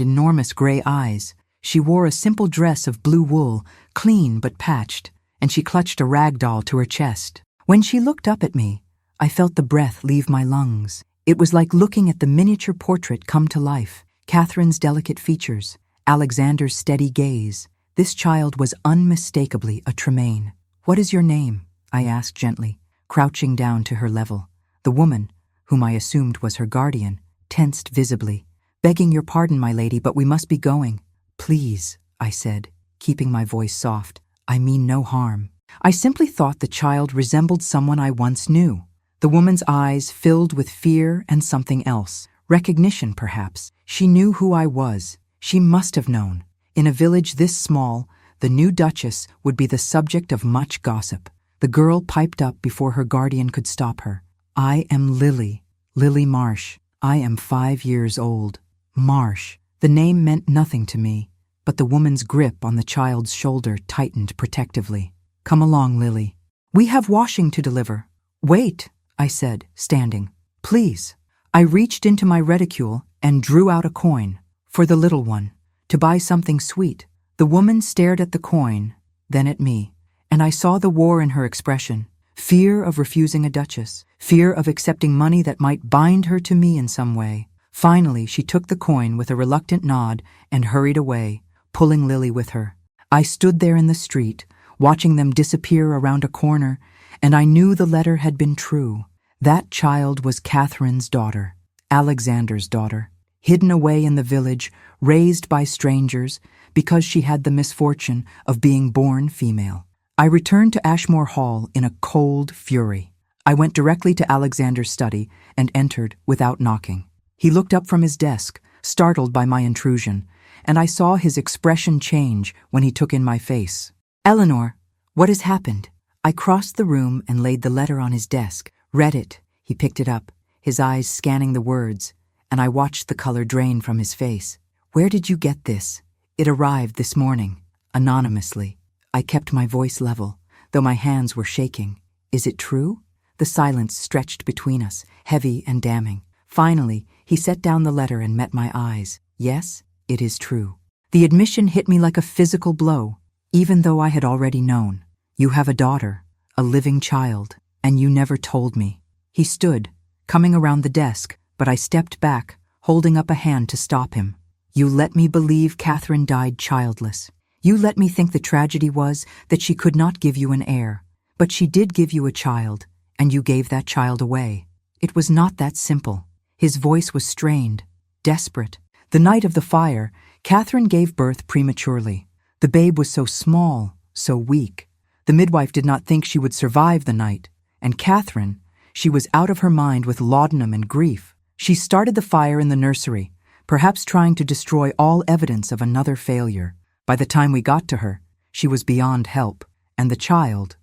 Speaker 1: enormous gray eyes. She wore a simple dress of blue wool, clean but patched, and she clutched a rag doll to her chest. When she looked up at me, I felt the breath leave my lungs. It was like looking at the miniature portrait come to life. Catherine's delicate features, Alexander's steady gaze. This child was unmistakably a Tremaine. "What is your name?" I asked gently, crouching down to her level. The woman, whom I assumed was her guardian, tensed visibly. "Begging your pardon, my lady, but we must be going." "Please," I said, keeping my voice soft. "I mean no harm. I simply thought the child resembled someone I once knew." The woman's eyes filled with fear and something else. Recognition, perhaps. She knew who I was. She must have known. In a village this small, the new Duchess would be the subject of much gossip. The girl piped up before her guardian could stop her. "I am Lily, Lily Marsh. I am 5 years old." Marsh. The name meant nothing to me, but the woman's grip on the child's shoulder tightened protectively. "Come along, Lily. We have washing to deliver." "Wait," I said, standing. "Please." I reached into my reticule and drew out a coin. "For the little one, to buy something sweet." The woman stared at the coin, then at me, and I saw the war in her expression. Fear of refusing a duchess, fear of accepting money that might bind her to me in some way. Finally, she took the coin with a reluctant nod and hurried away, pulling Lily with her. I stood there in the street, watching them disappear around a corner, and I knew the letter had been true. That child was Catherine's daughter, Alexander's daughter, hidden away in the village, raised by strangers, because she had the misfortune of being born female. I returned to Ashmore Hall in a cold fury. I went directly to Alexander's study and entered without knocking. He looked up from his desk, startled by my intrusion, and I saw his expression change when he took in my face. "Eleanor, what has happened?" I crossed the room and laid the letter on his desk. "Read it." He picked it up, his eyes scanning the words, and I watched the color drain from his face. "Where did you get this?" "It arrived this morning, anonymously." I kept my voice level, though my hands were shaking. "Is it true?" The silence stretched between us, heavy and damning. Finally, he set down the letter and met my eyes. "Yes, it is true." The admission hit me like a physical blow, even though I had already known. "You have a daughter, a living child, and you never told me." He stood, coming around the desk, but I stepped back, holding up a hand to stop him. "You let me believe Catherine died childless. You let me think the tragedy was that she could not give you an heir, but she did give you a child, and you gave that child away. It was not that simple." His voice was strained, desperate. "The night of the fire, Catherine gave birth prematurely. The babe was so small, so weak. The midwife did not think she would survive the night, and Catherine, she was out of her mind with laudanum and grief. She started the fire in the nursery, perhaps trying to destroy all evidence of another failure. By the time we got to her, she was beyond help, and the child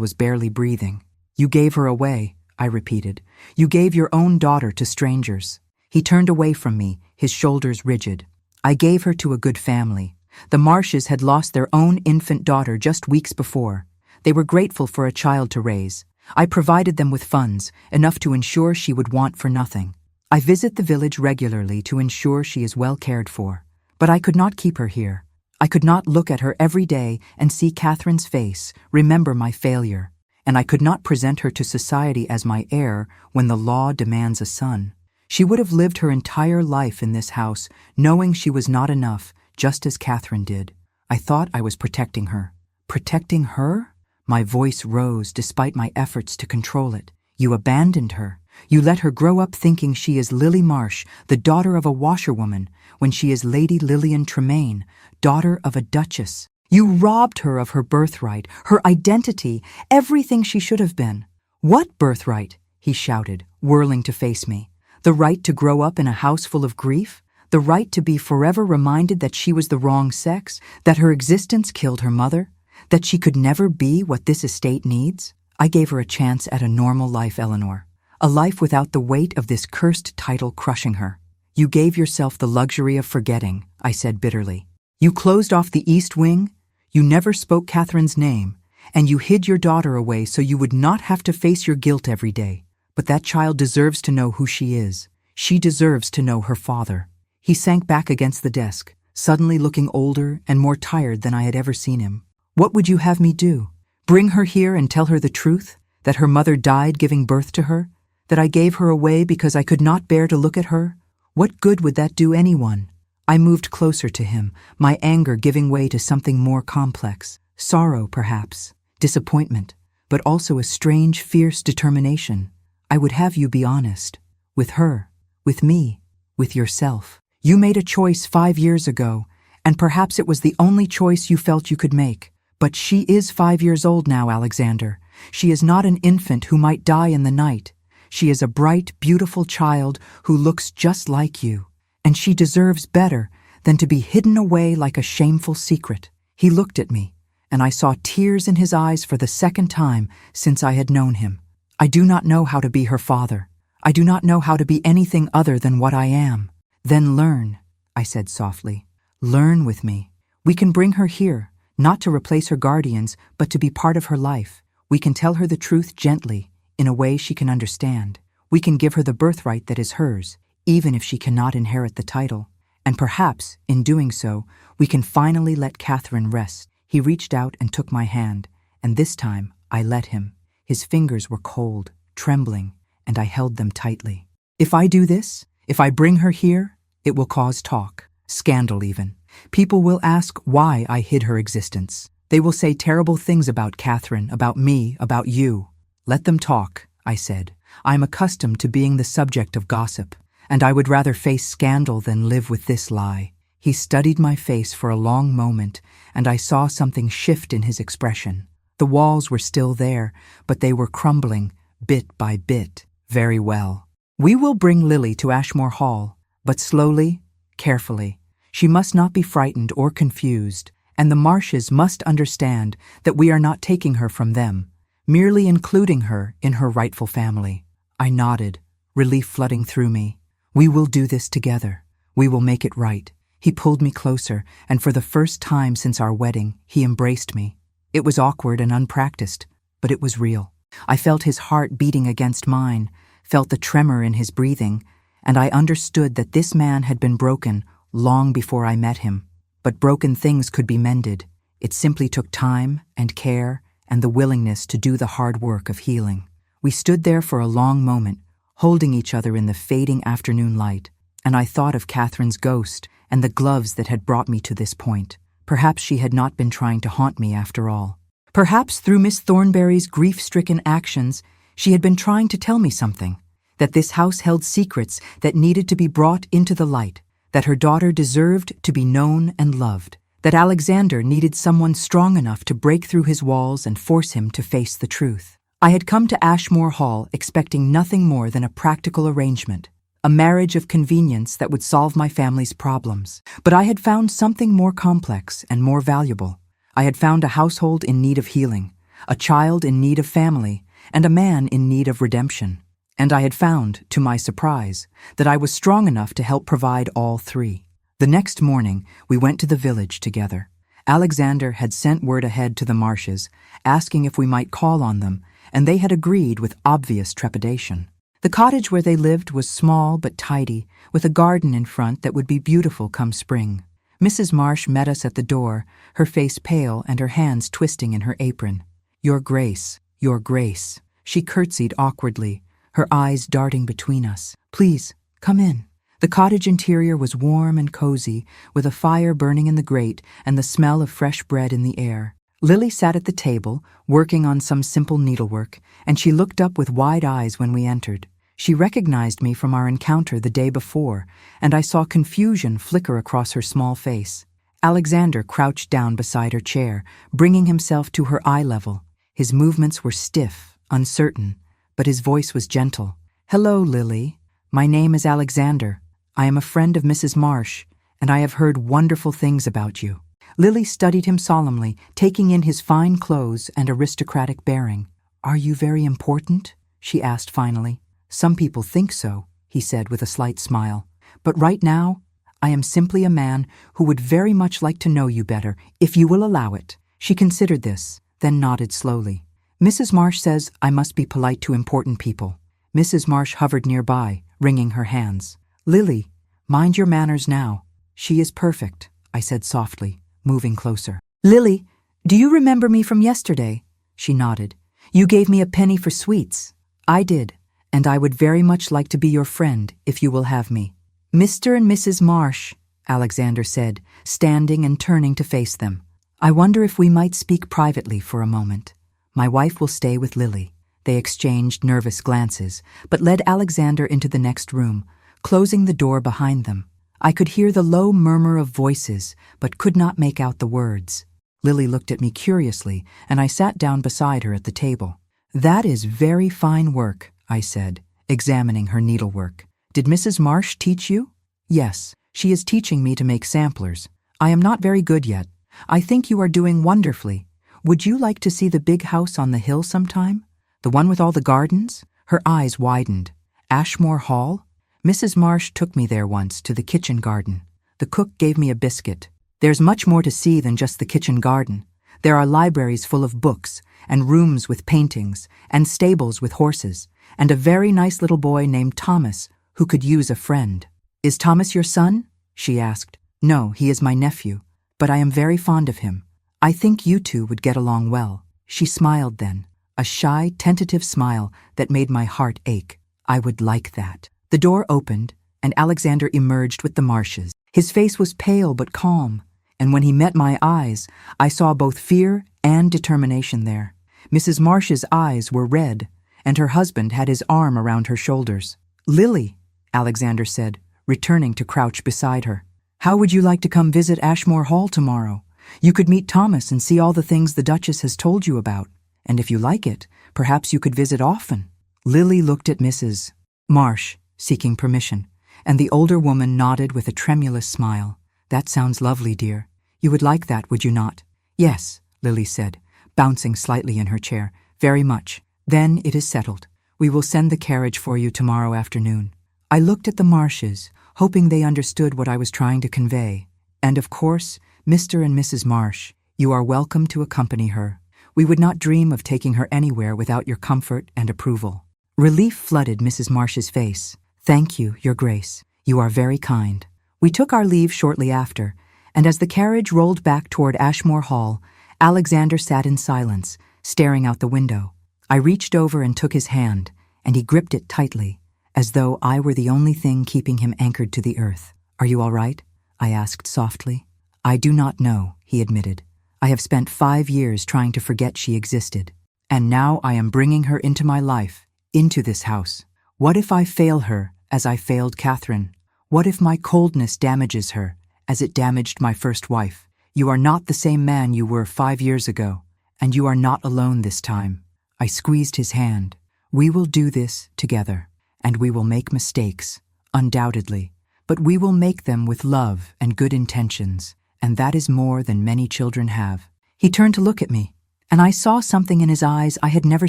Speaker 1: was barely breathing. You gave her away," I repeated. "You gave your own daughter to strangers." He turned away from me, his shoulders rigid. "I gave her to a good family. The Marshes had lost their own infant daughter just weeks before. They were grateful for a child to raise. I provided them with funds, enough to ensure she would want for nothing. I visit the village regularly to ensure she is well cared for. But I could not keep her here. I could not look at her every day and see Catherine's face, remember my failure. And I could not present her to society as my heir when the law demands a son. She would have lived her entire life in this house, knowing she was not enough, just as Catherine did. I thought I was protecting her. Protecting her? My voice rose despite my efforts to control it. You abandoned her. You let her grow up thinking she is Lily Marsh, the daughter of a washerwoman, when she is Lady Lillian Tremaine, daughter of a duchess. You robbed her of her birthright, her identity, everything she should have been. "What birthright?" he shouted, whirling to face me. "The right to grow up in a house full of grief? The right to be forever reminded that she was the wrong sex, that her existence killed her mother, that she could never be what this estate needs?" I gave her a chance at a normal life, Eleanor. A life without the weight of this cursed title crushing her. You gave yourself the luxury of forgetting, I said bitterly. You closed off the East Wing. You never spoke Catherine's name, and you hid your daughter away so you would not have to face your guilt every day. But that child deserves to know who she is. She deserves to know her father." He sank back against the desk, suddenly looking older and more tired than I had ever seen him. "What would you have me do? Bring her here and tell her the truth? That her mother died giving birth to her? That I gave her away because I could not bear to look at her? What good would that do anyone?" I moved closer to him, my anger giving way to something more complex. Sorrow, perhaps, disappointment, but also a strange, fierce determination. "I would have you be honest. With her, with me, with yourself. You made a choice 5 years ago, and perhaps it was the only choice you felt you could make. But she is 5 years old now, Alexander. She is not an infant who might die in the night. She is a bright, beautiful child who looks just like you. And she deserves better than to be hidden away like a shameful secret." He looked at me, and I saw tears in his eyes for the second time since I had known him. "I do not know how to be her father. I do not know how to be anything other than what I am." "Then learn," I said softly. "Learn with me. We can bring her here, not to replace her guardians, but to be part of her life. We can tell her the truth gently, in a way she can understand. We can give her the birthright that is hers, even if she cannot inherit the title. And perhaps, in doing so, we can finally let Catherine rest." He reached out and took my hand, and this time I let him. His fingers were cold, trembling, and I held them tightly. "If I do this, if I bring her here, it will cause talk, scandal even. People will ask why I hid her existence. They will say terrible things about Catherine, about me, about you." "Let them talk," I said. "I am accustomed to being the subject of gossip, and I would rather face scandal than live with this lie." He studied my face for a long moment, and I saw something shift in his expression. The walls were still there, but they were crumbling, bit by bit. "Very well. We will bring Lily to Ashmore Hall, but slowly, carefully. She must not be frightened or confused, and the Marshes must understand that we are not taking her from them, merely including her in her rightful family." I nodded, relief flooding through me. "We will do this together. We will make it right." He pulled me closer, and for the first time since our wedding, he embraced me. It was awkward and unpracticed, but it was real. I felt his heart beating against mine, felt the tremor in his breathing, and I understood that this man had been broken long before I met him. But broken things could be mended. It simply took time and care and the willingness to do the hard work of healing. We stood there for a long moment, holding each other in the fading afternoon light, and I thought of Catherine's ghost and the gloves that had brought me to this point. Perhaps she had not been trying to haunt me after all. Perhaps through Miss Thornberry's grief-stricken actions, she had been trying to tell me something, that this house held secrets that needed to be brought into the light, that her daughter deserved to be known and loved, that Alexander needed someone strong enough to break through his walls and force him to face the truth. I had come to Ashmore Hall expecting nothing more than a practical arrangement, a marriage of convenience that would solve my family's problems. But I had found something more complex and more valuable. I had found a household in need of healing, a child in need of family, and a man in need of redemption. And I had found, to my surprise, that I was strong enough to help provide all three. The next morning, we went to the village together. Alexander had sent word ahead to the Marshes, asking if we might call on them, and they had agreed with obvious trepidation. The cottage where they lived was small but tidy, with a garden in front that would be beautiful come spring. Mrs. Marsh met us at the door, her face pale and her hands twisting in her apron. Your Grace, Your Grace." She curtsied awkwardly, her eyes darting between us. "Please, come in." The cottage interior was warm and cozy, with a fire burning in the grate and the smell of fresh bread in the air. Lily sat at the table, working on some simple needlework, and she looked up with wide eyes when we entered. She recognized me from our encounter the day before, and I saw confusion flicker across her small face. Alexander crouched down beside her chair, bringing himself to her eye level. His movements were stiff, uncertain, but his voice was gentle. "Hello, Lily. My name is Alexander. I am a friend of Mrs. Marsh, and I have heard wonderful things about you." Lily studied him solemnly, taking in his fine clothes and aristocratic bearing. "Are you very important?" she asked finally. "Some people think so," he said with a slight smile. "But right now, I am simply a man who would very much like to know you better, if you will allow it." She considered this, then nodded slowly. Mrs. Marsh says I must be polite to important people. Mrs. Marsh hovered nearby, wringing her hands. Lily, mind your manners now. She is perfect, I said softly, moving closer. Lily, do you remember me from yesterday? She nodded. You gave me a penny for sweets. I did, and I would very much like to be your friend if you will have me. Mr. and Mrs. Marsh, Alexander said, standing and turning to face them. I wonder if we might speak privately for a moment. My wife will stay with Lily. They exchanged nervous glances, but led Alexander into the next room, closing the door behind them. I could hear the low murmur of voices, but could not make out the words. Lily looked at me curiously, and I sat down beside her at the table. That is very fine work, I said, examining her needlework. Did Mrs. Marsh teach you? Yes, she is teaching me to make samplers. I am not very good yet. I think you are doing wonderfully. Would you like to see the big house on the hill sometime? The one with all the gardens? Her eyes widened. Ashmore Hall? Mrs. Marsh took me there once to the kitchen garden. The cook gave me a biscuit. There's much more to see than just the kitchen garden. There are libraries full of books, and rooms with paintings, and stables with horses, and a very nice little boy named Thomas who could use a friend. Is Thomas your son? She asked. No, he is my nephew, but I am very fond of him. I think you two would get along well. She smiled then, a shy, tentative smile that made my heart ache. I would like that. The door opened, and Alexander emerged with the Marshes. His face was pale but calm, and when he met my eyes, I saw both fear and determination there. Mrs. Marsh's eyes were red, and her husband had his arm around her shoulders. Lily, Alexander said, returning to crouch beside her. How would you like to come visit Ashmore Hall tomorrow? You could meet Thomas and see all the things the Duchess has told you about, and if you like it, perhaps you could visit often. Lily looked at Mrs. Marsh, seeking permission, and the older woman nodded with a tremulous smile. That sounds lovely, dear. You would like that, would you not? Yes, Lily said, bouncing slightly in her chair. Very much. Then it is settled. We will send the carriage for you tomorrow afternoon. I looked at the Marshes, hoping they understood what I was trying to convey. And of course, Mr. and Mrs. Marsh, you are welcome to accompany her. We would not dream of taking her anywhere without your comfort and approval. Relief flooded Mrs. Marsh's face. Thank you, Your Grace. You are very kind. We took our leave shortly after, and as the carriage rolled back toward Ashmore Hall, Alexander sat in silence, staring out the window. I reached over and took his hand, and he gripped it tightly, as though I were the only thing keeping him anchored to the earth. Are you all right? I asked softly. I do not know, he admitted. I have spent 5 years trying to forget she existed, and now I am bringing her into my life, into this house. What if I fail her as I failed Catherine? What if my coldness damages her as it damaged my first wife? You are not the same man you were 5 years ago, and you are not alone this time. I squeezed his hand. We will do this together, and we will make mistakes, undoubtedly, but we will make them with love and good intentions, and that is more than many children have. He turned to look at me, and I saw something in his eyes I had never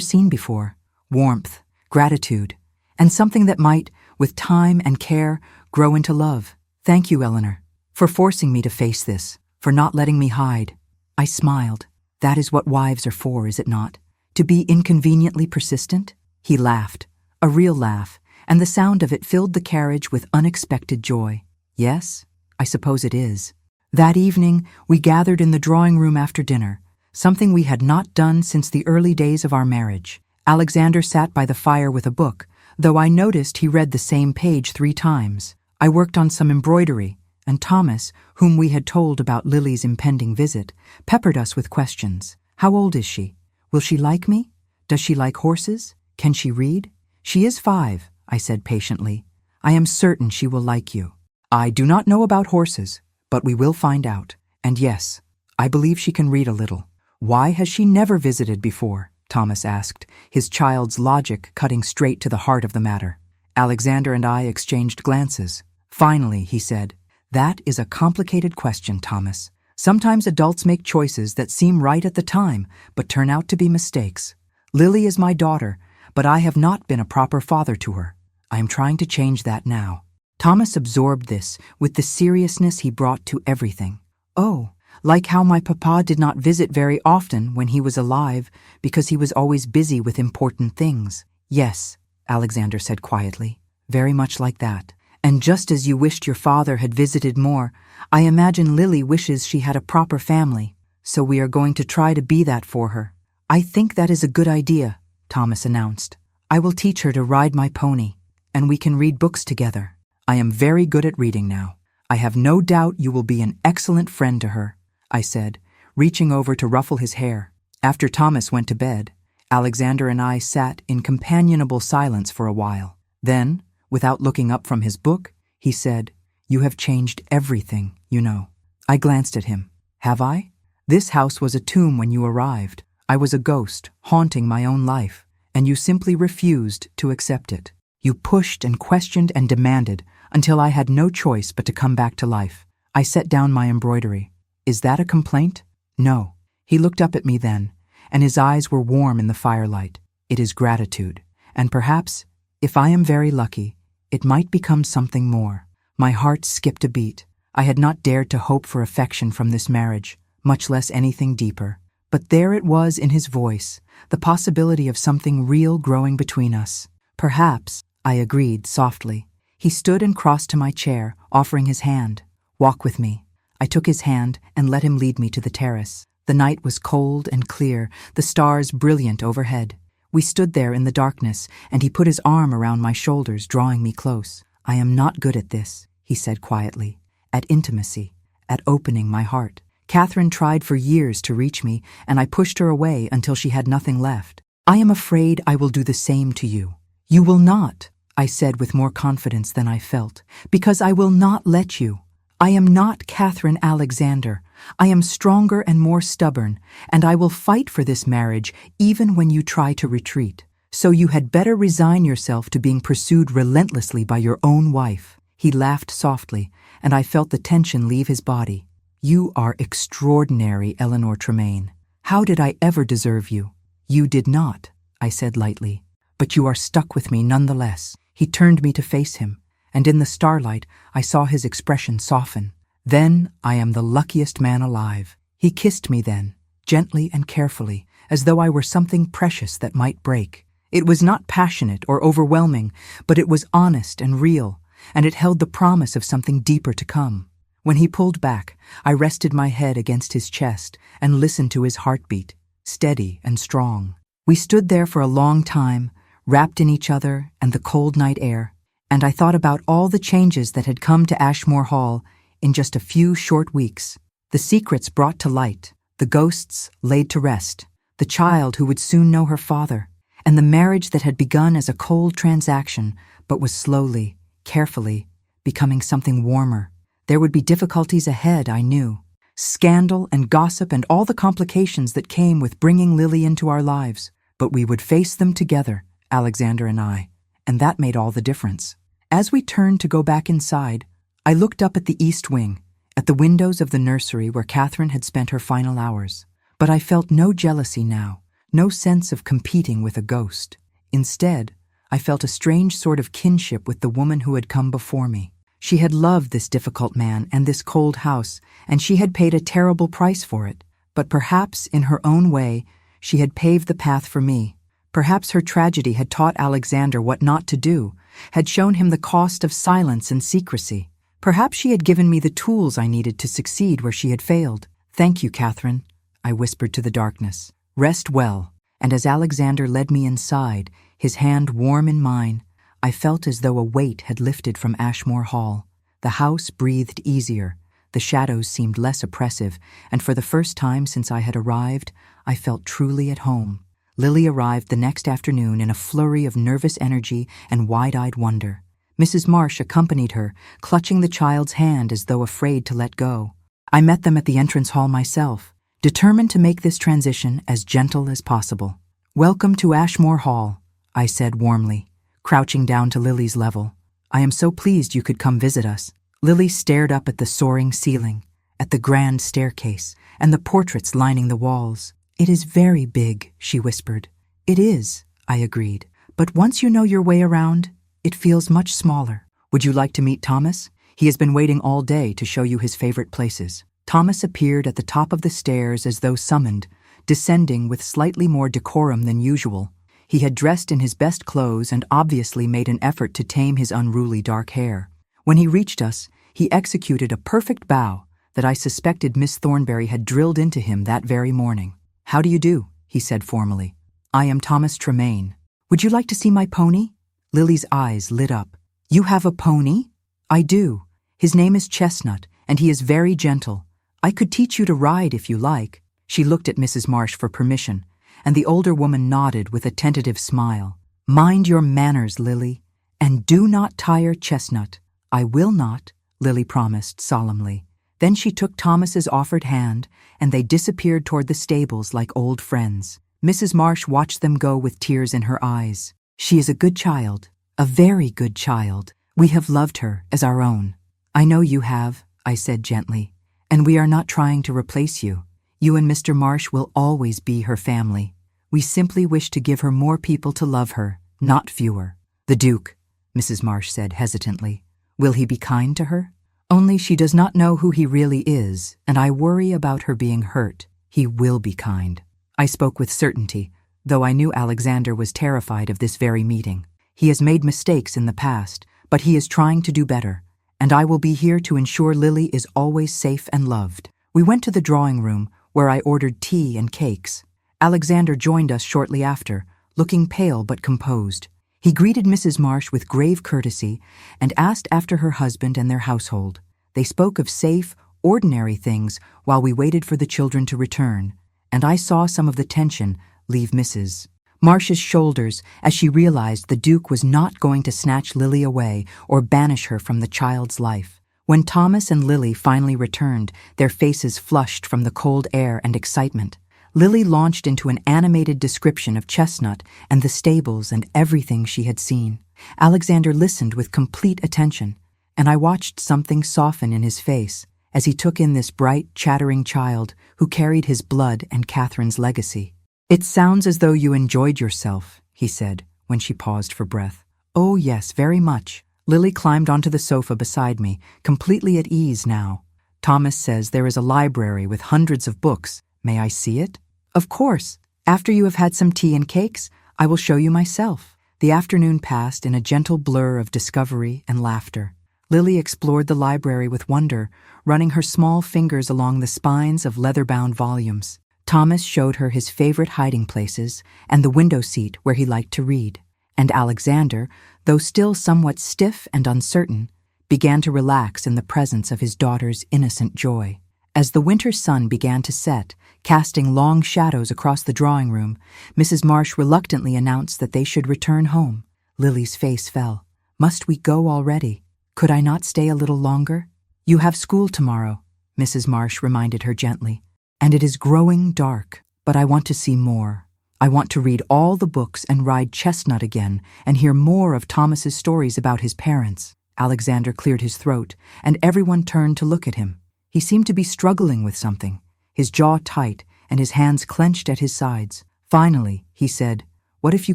Speaker 1: seen before. Warmth, gratitude, and something that might, with time and care, grow into love. Thank you, Eleanor, for forcing me to face this, for not letting me hide. I smiled. That is what wives are for, is it not? To be inconveniently persistent? He laughed, a real laugh, and the sound of it filled the carriage with unexpected joy. Yes, I suppose it is. That evening, we gathered in the drawing room after dinner, something we had not done since the early days of our marriage. Alexander sat by the fire with a book, though I noticed he read the same page 3 times. I worked on some embroidery, and Thomas, whom we had told about Lily's impending visit, peppered us with questions. How old is she? Will she like me? Does she like horses? Can she read? She is 5, I said patiently. I am certain she will like you. I do not know about horses, but we will find out. And yes, I believe she can read a little. Why has she never visited before? Thomas asked, his child's logic cutting straight to the heart of the matter. Alexander and I exchanged glances. Finally, he said, that is a complicated question, Thomas. Sometimes adults make choices that seem right at the time, but turn out to be mistakes. Lily is my daughter, but I have not been a proper father to her. I am trying to change that now. Thomas absorbed this with the seriousness he brought to everything. Oh, Like how my papa did not visit very often when he was alive because he was always busy with important things. Yes, Alexander said quietly, very much like that. And just as you wished your father had visited more, I imagine Lily wishes she had a proper family, so we are going to try to be that for her. I think that is a good idea, Thomas announced. I will teach her to ride my pony, and we can read books together. I am very good at reading now. I have no doubt you will be an excellent friend to her, I said, reaching over to ruffle his hair. After Thomas went to bed, Alexander and I sat in companionable silence for a while. Then, without looking up from his book, he said, "You have changed everything, you know." I glanced at him. Have I? This house was a tomb when you arrived. I was a ghost, haunting my own life, and you simply refused to accept it. You pushed and questioned and demanded until I had no choice but to come back to life. I set down my embroidery. Is that a complaint? No. He looked up at me then, and his eyes were warm in the firelight. It is gratitude, and perhaps, if I am very lucky, it might become something more. My heart skipped a beat. I had not dared to hope for affection from this marriage, much less anything deeper. But there it was in his voice, the possibility of something real growing between us. Perhaps, I agreed softly. He stood and crossed to my chair, offering his hand. Walk with me. I took his hand and let him lead me to the terrace. The night was cold and clear, the stars brilliant overhead. We stood there in the darkness, and he put his arm around my shoulders, drawing me close. I am not good at this, he said quietly, at intimacy, at opening my heart. Catherine tried for years to reach me, and I pushed her away until she had nothing left. I am afraid I will do the same to you. You will not, I said with more confidence than I felt, because I will not let you. I am not Catherine Alexander. I am stronger and more stubborn, and I will fight for this marriage even when you try to retreat. So you had better resign yourself to being pursued relentlessly by your own wife. He laughed softly, and I felt the tension leave his body. You are extraordinary, Eleanor Tremaine. How did I ever deserve you? You did not, I said lightly. But you are stuck with me nonetheless. He turned me to face him, and in the starlight I saw his expression soften. Then I am the luckiest man alive. He kissed me then, gently and carefully, as though I were something precious that might break. It was not passionate or overwhelming, but it was honest and real, and it held the promise of something deeper to come. When he pulled back, I rested my head against his chest and listened to his heartbeat, steady and strong. We stood there for a long time, wrapped in each other and the cold night air, and I thought about all the changes that had come to Ashmore Hall in just a few short weeks. The secrets brought to light, the ghosts laid to rest, the child who would soon know her father, and the marriage that had begun as a cold transaction but was slowly, carefully, becoming something warmer. There would be difficulties ahead, I knew. Scandal and gossip and all the complications that came with bringing Lily into our lives. But we would face them together, Alexander and I, and that made all the difference. As we turned to go back inside, I looked up at the east wing, at the windows of the nursery where Catherine had spent her final hours. But I felt no jealousy now, no sense of competing with a ghost. Instead, I felt a strange sort of kinship with the woman who had come before me. She had loved this difficult man and this cold house, and she had paid a terrible price for it. But perhaps, in her own way, she had paved the path for me. Perhaps her tragedy had taught Alexander what not to do, had shown him the cost of silence and secrecy. Perhaps she had given me the tools I needed to succeed where she had failed. Thank you, Catherine, I whispered to the darkness. Rest well. And as Alexander led me inside, his hand warm in mine, I felt as though a weight had lifted from Ashmore Hall. The house breathed easier, the shadows seemed less oppressive, and for the first time since I had arrived, I felt truly at home. Lily arrived the next afternoon in a flurry of nervous energy and wide-eyed wonder. Mrs. Marsh accompanied her, clutching the child's hand as though afraid to let go. I met them at the entrance hall myself, determined to make this transition as gentle as possible. "Welcome to Ashmore Hall," I said warmly, crouching down to Lily's level. "I am so pleased you could come visit us." Lily stared up at the soaring ceiling, at the grand staircase, and the portraits lining the walls. "It is very big," she whispered. "It is," I agreed. "But once you know your way around, it feels much smaller. Would you like to meet Thomas? He has been waiting all day to show you his favorite places." Thomas appeared at the top of the stairs as though summoned, descending with slightly more decorum than usual. He had dressed in his best clothes and obviously made an effort to tame his unruly dark hair. When he reached us, he executed a perfect bow that I suspected Miss Thornberry had drilled into him that very morning. "How do you do?" he said formally. "I am Thomas Tremaine. Would you like to see my pony?" Lily's eyes lit up. "You have a pony?" "I do. His name is Chestnut, and he is very gentle. I could teach you to ride if you like." She looked at Mrs. Marsh for permission, and the older woman nodded with a tentative smile. "Mind your manners, Lily, and do not tire Chestnut." "I will not," Lily promised solemnly. Then she took Thomas's offered hand, and they disappeared toward the stables like old friends. Mrs. Marsh watched them go with tears in her eyes. "She is a good child, a very good child. We have loved her as our own." "I know you have," I said gently, "and we are not trying to replace you. You and Mr. Marsh will always be her family. We simply wish to give her more people to love her, not fewer." "The Duke," Mrs. Marsh said hesitantly. "Will he be kind to her?" "Only she does not know who he really is, and I worry about her being hurt. He will be kind." I spoke with certainty, though I knew Alexander was terrified of this very meeting. He has made mistakes in the past, but he is trying to do better, and I will be here to ensure Lily is always safe and loved. We went to the drawing room, where I ordered tea and cakes. Alexander joined us shortly after, looking pale but composed. He greeted Mrs. Marsh with grave courtesy and asked after her husband and their household. They spoke of safe, ordinary things while we waited for the children to return, and I saw some of the tension leave Mrs. Marsh's shoulders as she realized the Duke was not going to snatch Lily away or banish her from the child's life. When Thomas and Lily finally returned, their faces flushed from the cold air and excitement. Lily launched into an animated description of Chestnut and the stables and everything she had seen. Alexander listened with complete attention, and I watched something soften in his face as he took in this bright, chattering child who carried his blood and Catherine's legacy. "It sounds as though you enjoyed yourself," he said, when she paused for breath. "Oh yes, very much." Lily climbed onto the sofa beside me, completely at ease now. "Thomas says there is a library with hundreds of books. May I see it?" "Of course. After you have had some tea and cakes, I will show you myself." The afternoon passed in a gentle blur of discovery and laughter. Lily explored the library with wonder, running her small fingers along the spines of leather-bound volumes. Thomas showed her his favorite hiding places and the window seat where he liked to read. And Alexander, though still somewhat stiff and uncertain, began to relax in the presence of his daughter's innocent joy. As the winter sun began to set, casting long shadows across the drawing room, Mrs. Marsh reluctantly announced that they should return home. Lily's face fell. "Must we go already? Could I not stay a little longer?" "You have school tomorrow," Mrs. Marsh reminded her gently. "And it is growing dark, but I want to see more. I want to read all the books and ride Chestnut again and hear more of Thomas's stories about his parents." Alexander cleared his throat, and everyone turned to look at him. He seemed to be struggling with something, his jaw tight and his hands clenched at his sides. Finally, he said, "What if you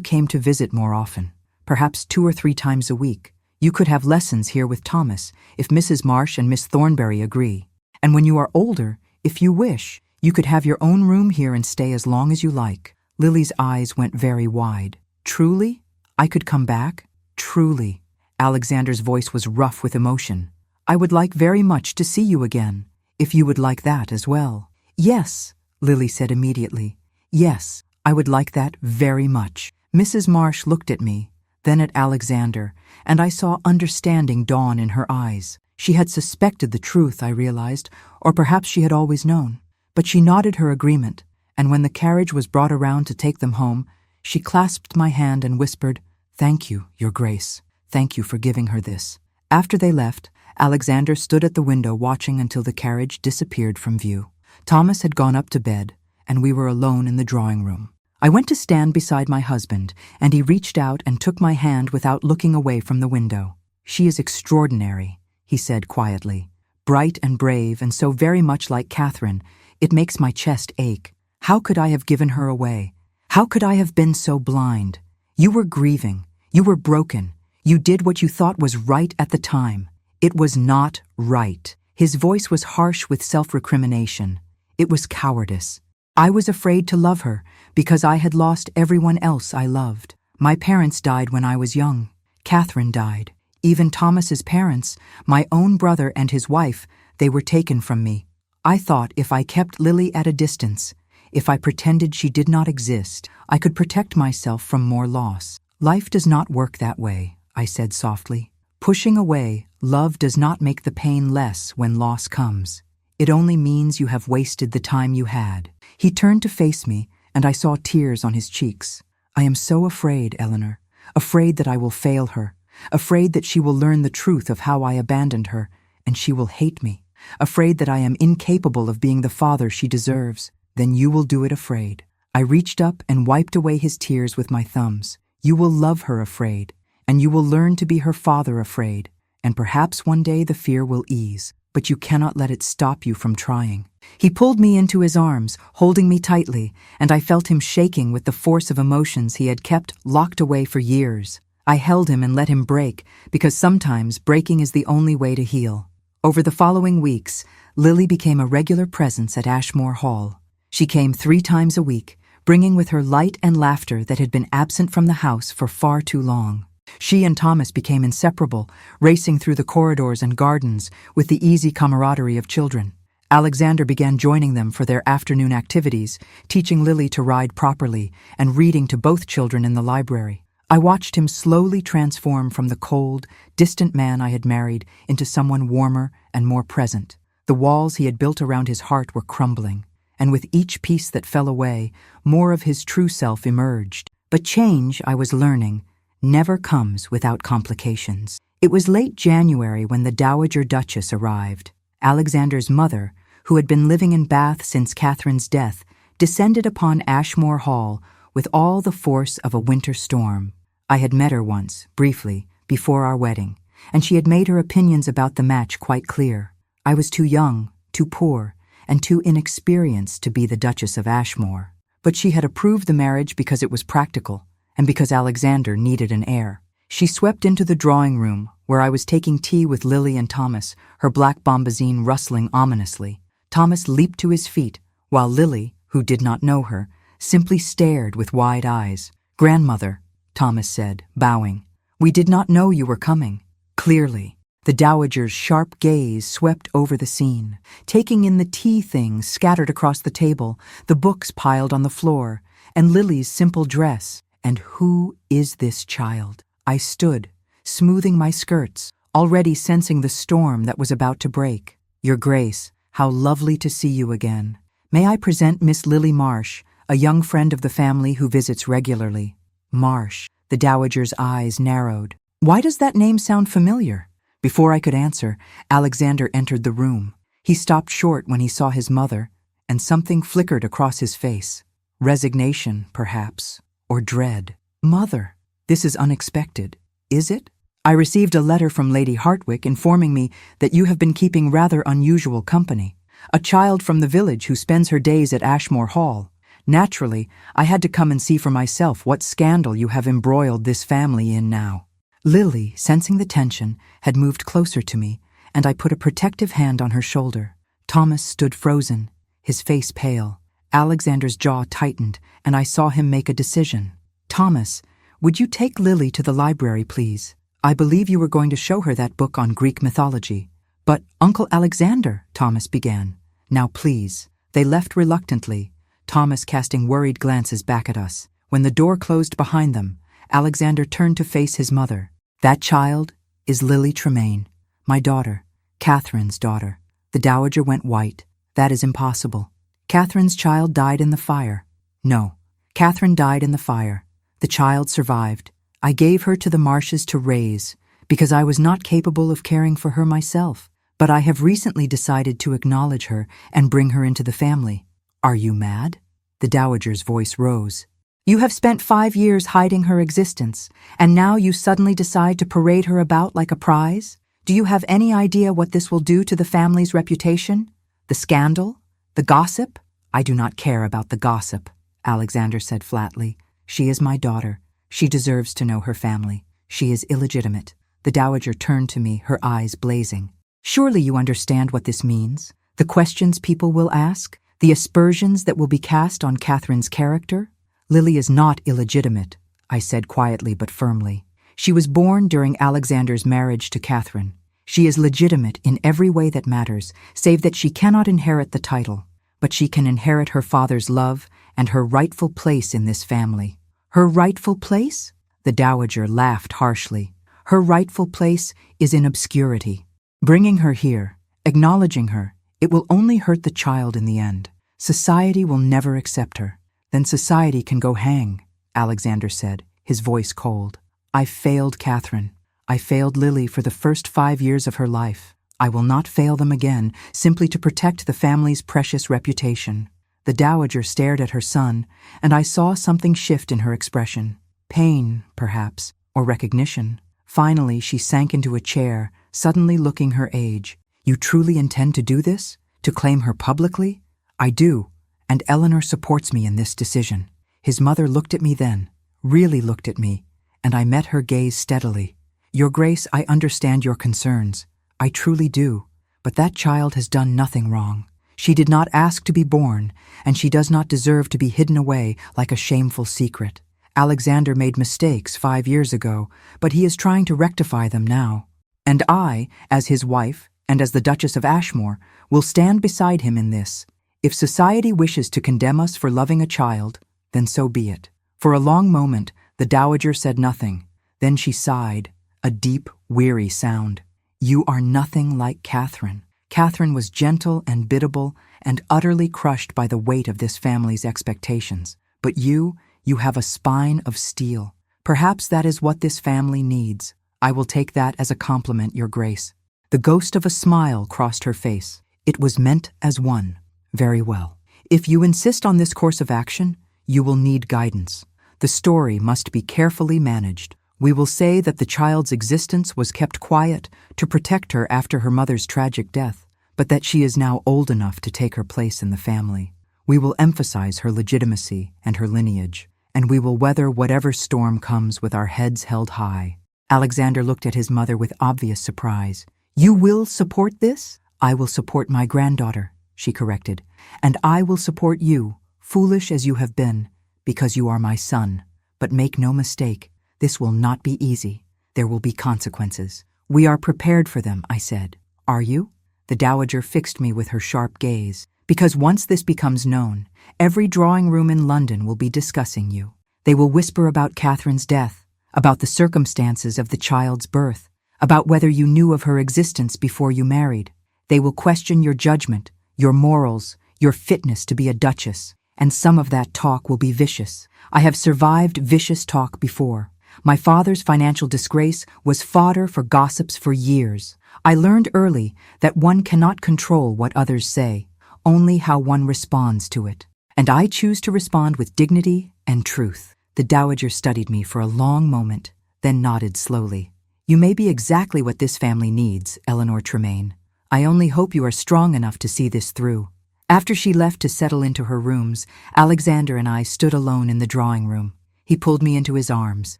Speaker 1: came to visit more often? Perhaps 2 or 3 times a week. You could have lessons here with Thomas, if Mrs. Marsh and Miss Thornberry agree. And when you are older, if you wish, you could have your own room here and stay as long as you like." Lily's eyes went very wide. "Truly? I could come back? Truly?" Alexander's voice was rough with emotion. "I would like very much to see you again, if you would like that as well." "Yes," Lily said immediately. "Yes, I would like that very much." Mrs. Marsh looked at me, then at Alexander, and I saw understanding dawn in her eyes. She had suspected the truth, I realized, or perhaps she had always known. But she nodded her agreement, and when the carriage was brought around to take them home, she clasped my hand and whispered, "Thank you, Your Grace. Thank you for giving her this." After they left, Alexander stood at the window watching until the carriage disappeared from view. Thomas had gone up to bed, and we were alone in the drawing room. I went to stand beside my husband, and he reached out and took my hand without looking away from the window. "She is extraordinary," he said quietly. "Bright and brave, and so very much like Catherine, it makes my chest ache. How could I have given her away? How could I have been so blind? You were grieving. You were broken. You did what you thought was right at the time. It was not right." His voice was harsh with self-recrimination. It was cowardice. I was afraid to love her because I had lost everyone else I loved. My parents died when I was young. Catherine died. Even Thomas's parents, my own brother and his wife, they were taken from me. I thought if I kept Lily at a distance, if I pretended she did not exist, I could protect myself from more loss. Life does not work that way, I said softly. Pushing away, love does not make the pain less when loss comes. It only means you have wasted the time you had. He turned to face me, and I saw tears on his cheeks. I am so afraid, Eleanor. Afraid that I will fail her. Afraid that she will learn the truth of how I abandoned her, and she will hate me. Afraid that I am incapable of being the father she deserves. Then you will do it afraid. I reached up and wiped away his tears with my thumbs. You will love her afraid, and you will learn to be her father afraid, and perhaps one day the fear will ease, but you cannot let it stop you from trying. He pulled me into his arms, holding me tightly, and I felt him shaking with the force of emotions he had kept locked away for years. I held him and let him break, because sometimes breaking is the only way to heal. Over the following weeks, Lily became a regular presence at Ashmore Hall. She came 3 times a week, bringing with her light and laughter that had been absent from the house for far too long. She and Thomas became inseparable, racing through the corridors and gardens with the easy camaraderie of children. Alexander began joining them for their afternoon activities, teaching Lily to ride properly and reading to both children in the library. I watched him slowly transform from the cold, distant man I had married into someone warmer and more present. The walls he had built around his heart were crumbling, and with each piece that fell away, more of his true self emerged. But change, I was learning, never comes without complications. It was late January when the Dowager Duchess arrived. Alexander's mother, who had been living in Bath since Catherine's death, descended upon Ashmore Hall with all the force of a winter storm. I had met her once, briefly, before our wedding, and she had made her opinions about the match quite clear. I was too young, too poor, and too inexperienced to be the Duchess of Ashmore. But she had approved the marriage because it was practical, and because Alexander needed an heir. She swept into the drawing room, where I was taking tea with Lily and Thomas, her black bombazine rustling ominously. Thomas leaped to his feet, while Lily, who did not know her, simply stared with wide eyes. "Grandmother," Thomas said, bowing, "we did not know you were coming." Clearly, the Dowager's sharp gaze swept over the scene, taking in the tea things scattered across the table, the books piled on the floor, and Lily's simple dress. And who is this child? I stood, smoothing my skirts, already sensing the storm that was about to break. "Your Grace, how lovely to see you again. May I present Miss Lily Marsh, a young friend of the family who visits regularly." Marsh. The Dowager's eyes narrowed. "Why does that name sound familiar?" Before I could answer, Alexander entered the room. He stopped short when he saw his mother, and something flickered across his face. Resignation, perhaps, or dread. "Mother, this is unexpected, is it? I received a letter from Lady Hartwick informing me that you have been keeping rather unusual company. A child from the village who spends her days at Ashmore Hall. Naturally, I had to come and see for myself what scandal you have embroiled this family in now." Lily, sensing the tension, had moved closer to me, and I put a protective hand on her shoulder. Thomas stood frozen, his face pale. Alexander's jaw tightened, and I saw him make a decision. "Thomas, would you take Lily to the library, please? I believe you were going to show her that book on Greek mythology." "But, Uncle Alexander," Thomas began. "Now please." They left reluctantly, Thomas casting worried glances back at us. When the door closed behind them, Alexander turned to face his mother. "That child is Lily Tremaine, my daughter, Catherine's daughter." The Dowager went white. "That is impossible. Catherine's child died in the fire." "No, Catherine died in the fire. The child survived. I gave her to the Marshes to raise, because I was not capable of caring for her myself. But I have recently decided to acknowledge her and bring her into the family." "Are you mad?" The Dowager's voice rose. "You have spent 5 years hiding her existence, and now you suddenly decide to parade her about like a prize? Do you have any idea what this will do to the family's reputation? The scandal? The gossip?" "I do not care about the gossip," Alexander said flatly. "She is my daughter. She deserves to know her family. She is illegitimate." The Dowager turned to me, her eyes blazing. Surely you understand what this means? The questions people will ask? The aspersions that will be cast on Catherine's character? Lily is not illegitimate, I said quietly but firmly. She was born during Alexander's marriage to Catherine. She is legitimate in every way that matters, save that she cannot inherit the title, but she can inherit her father's love and her rightful place in this family. Her rightful place? The dowager laughed harshly. Her rightful place is in obscurity. Bringing her here, acknowledging her, it will only hurt the child in the end. Society will never accept her. Then society can go hang, Alexander said, his voice cold. I failed Catherine. I failed Lily for the first 5 years of her life. I will not fail them again, simply to protect the family's precious reputation. The dowager stared at her son, and I saw something shift in her expression. Pain, perhaps, or recognition. Finally, she sank into a chair, suddenly looking her age. You truly intend to do this? To claim her publicly? I do, and Eleanor supports me in this decision. His mother looked at me then, really looked at me, and I met her gaze steadily. Your Grace, I understand your concerns. I truly do, but that child has done nothing wrong. She did not ask to be born, and she does not deserve to be hidden away like a shameful secret. Alexander made mistakes 5 years ago, but he is trying to rectify them now. And I, as his wife, and as the Duchess of Ashmore, will stand beside him in this. If society wishes to condemn us for loving a child, then so be it. For a long moment, the dowager said nothing. Then she sighed, a deep, weary sound. You are nothing like Catherine. Catherine was gentle and biddable and utterly crushed by the weight of this family's expectations. But you have a spine of steel. Perhaps that is what this family needs. I will take that as a compliment, Your Grace. The ghost of a smile crossed her face. It was meant as one. Very well. If you insist on this course of action, you will need guidance. The story must be carefully managed. We will say that the child's existence was kept quiet to protect her after her mother's tragic death, but that she is now old enough to take her place in the family. We will emphasize her legitimacy and her lineage, and we will weather whatever storm comes with our heads held high. Alexander looked at his mother with obvious surprise. You will support this? I will support my granddaughter, she corrected, and I will support you, foolish as you have been, because you are my son. But make no mistake, this will not be easy. There will be consequences. We are prepared for them, I said. Are you? The dowager fixed me with her sharp gaze. Because once this becomes known, every drawing room in London will be discussing you. They will whisper about Catherine's death, about the circumstances of the child's birth, about whether you knew of her existence before you married. They will question your judgment, your morals, your fitness to be a duchess, and some of that talk will be vicious. I have survived vicious talk before. My father's financial disgrace was fodder for gossips for years. I learned early that one cannot control what others say, only how one responds to it. And I choose to respond with dignity and truth. The dowager studied me for a long moment, then nodded slowly. You may be exactly what this family needs, Eleanor Tremaine. I only hope you are strong enough to see this through. After she left to settle into her rooms, Alexander and I stood alone in the drawing room. He pulled me into his arms,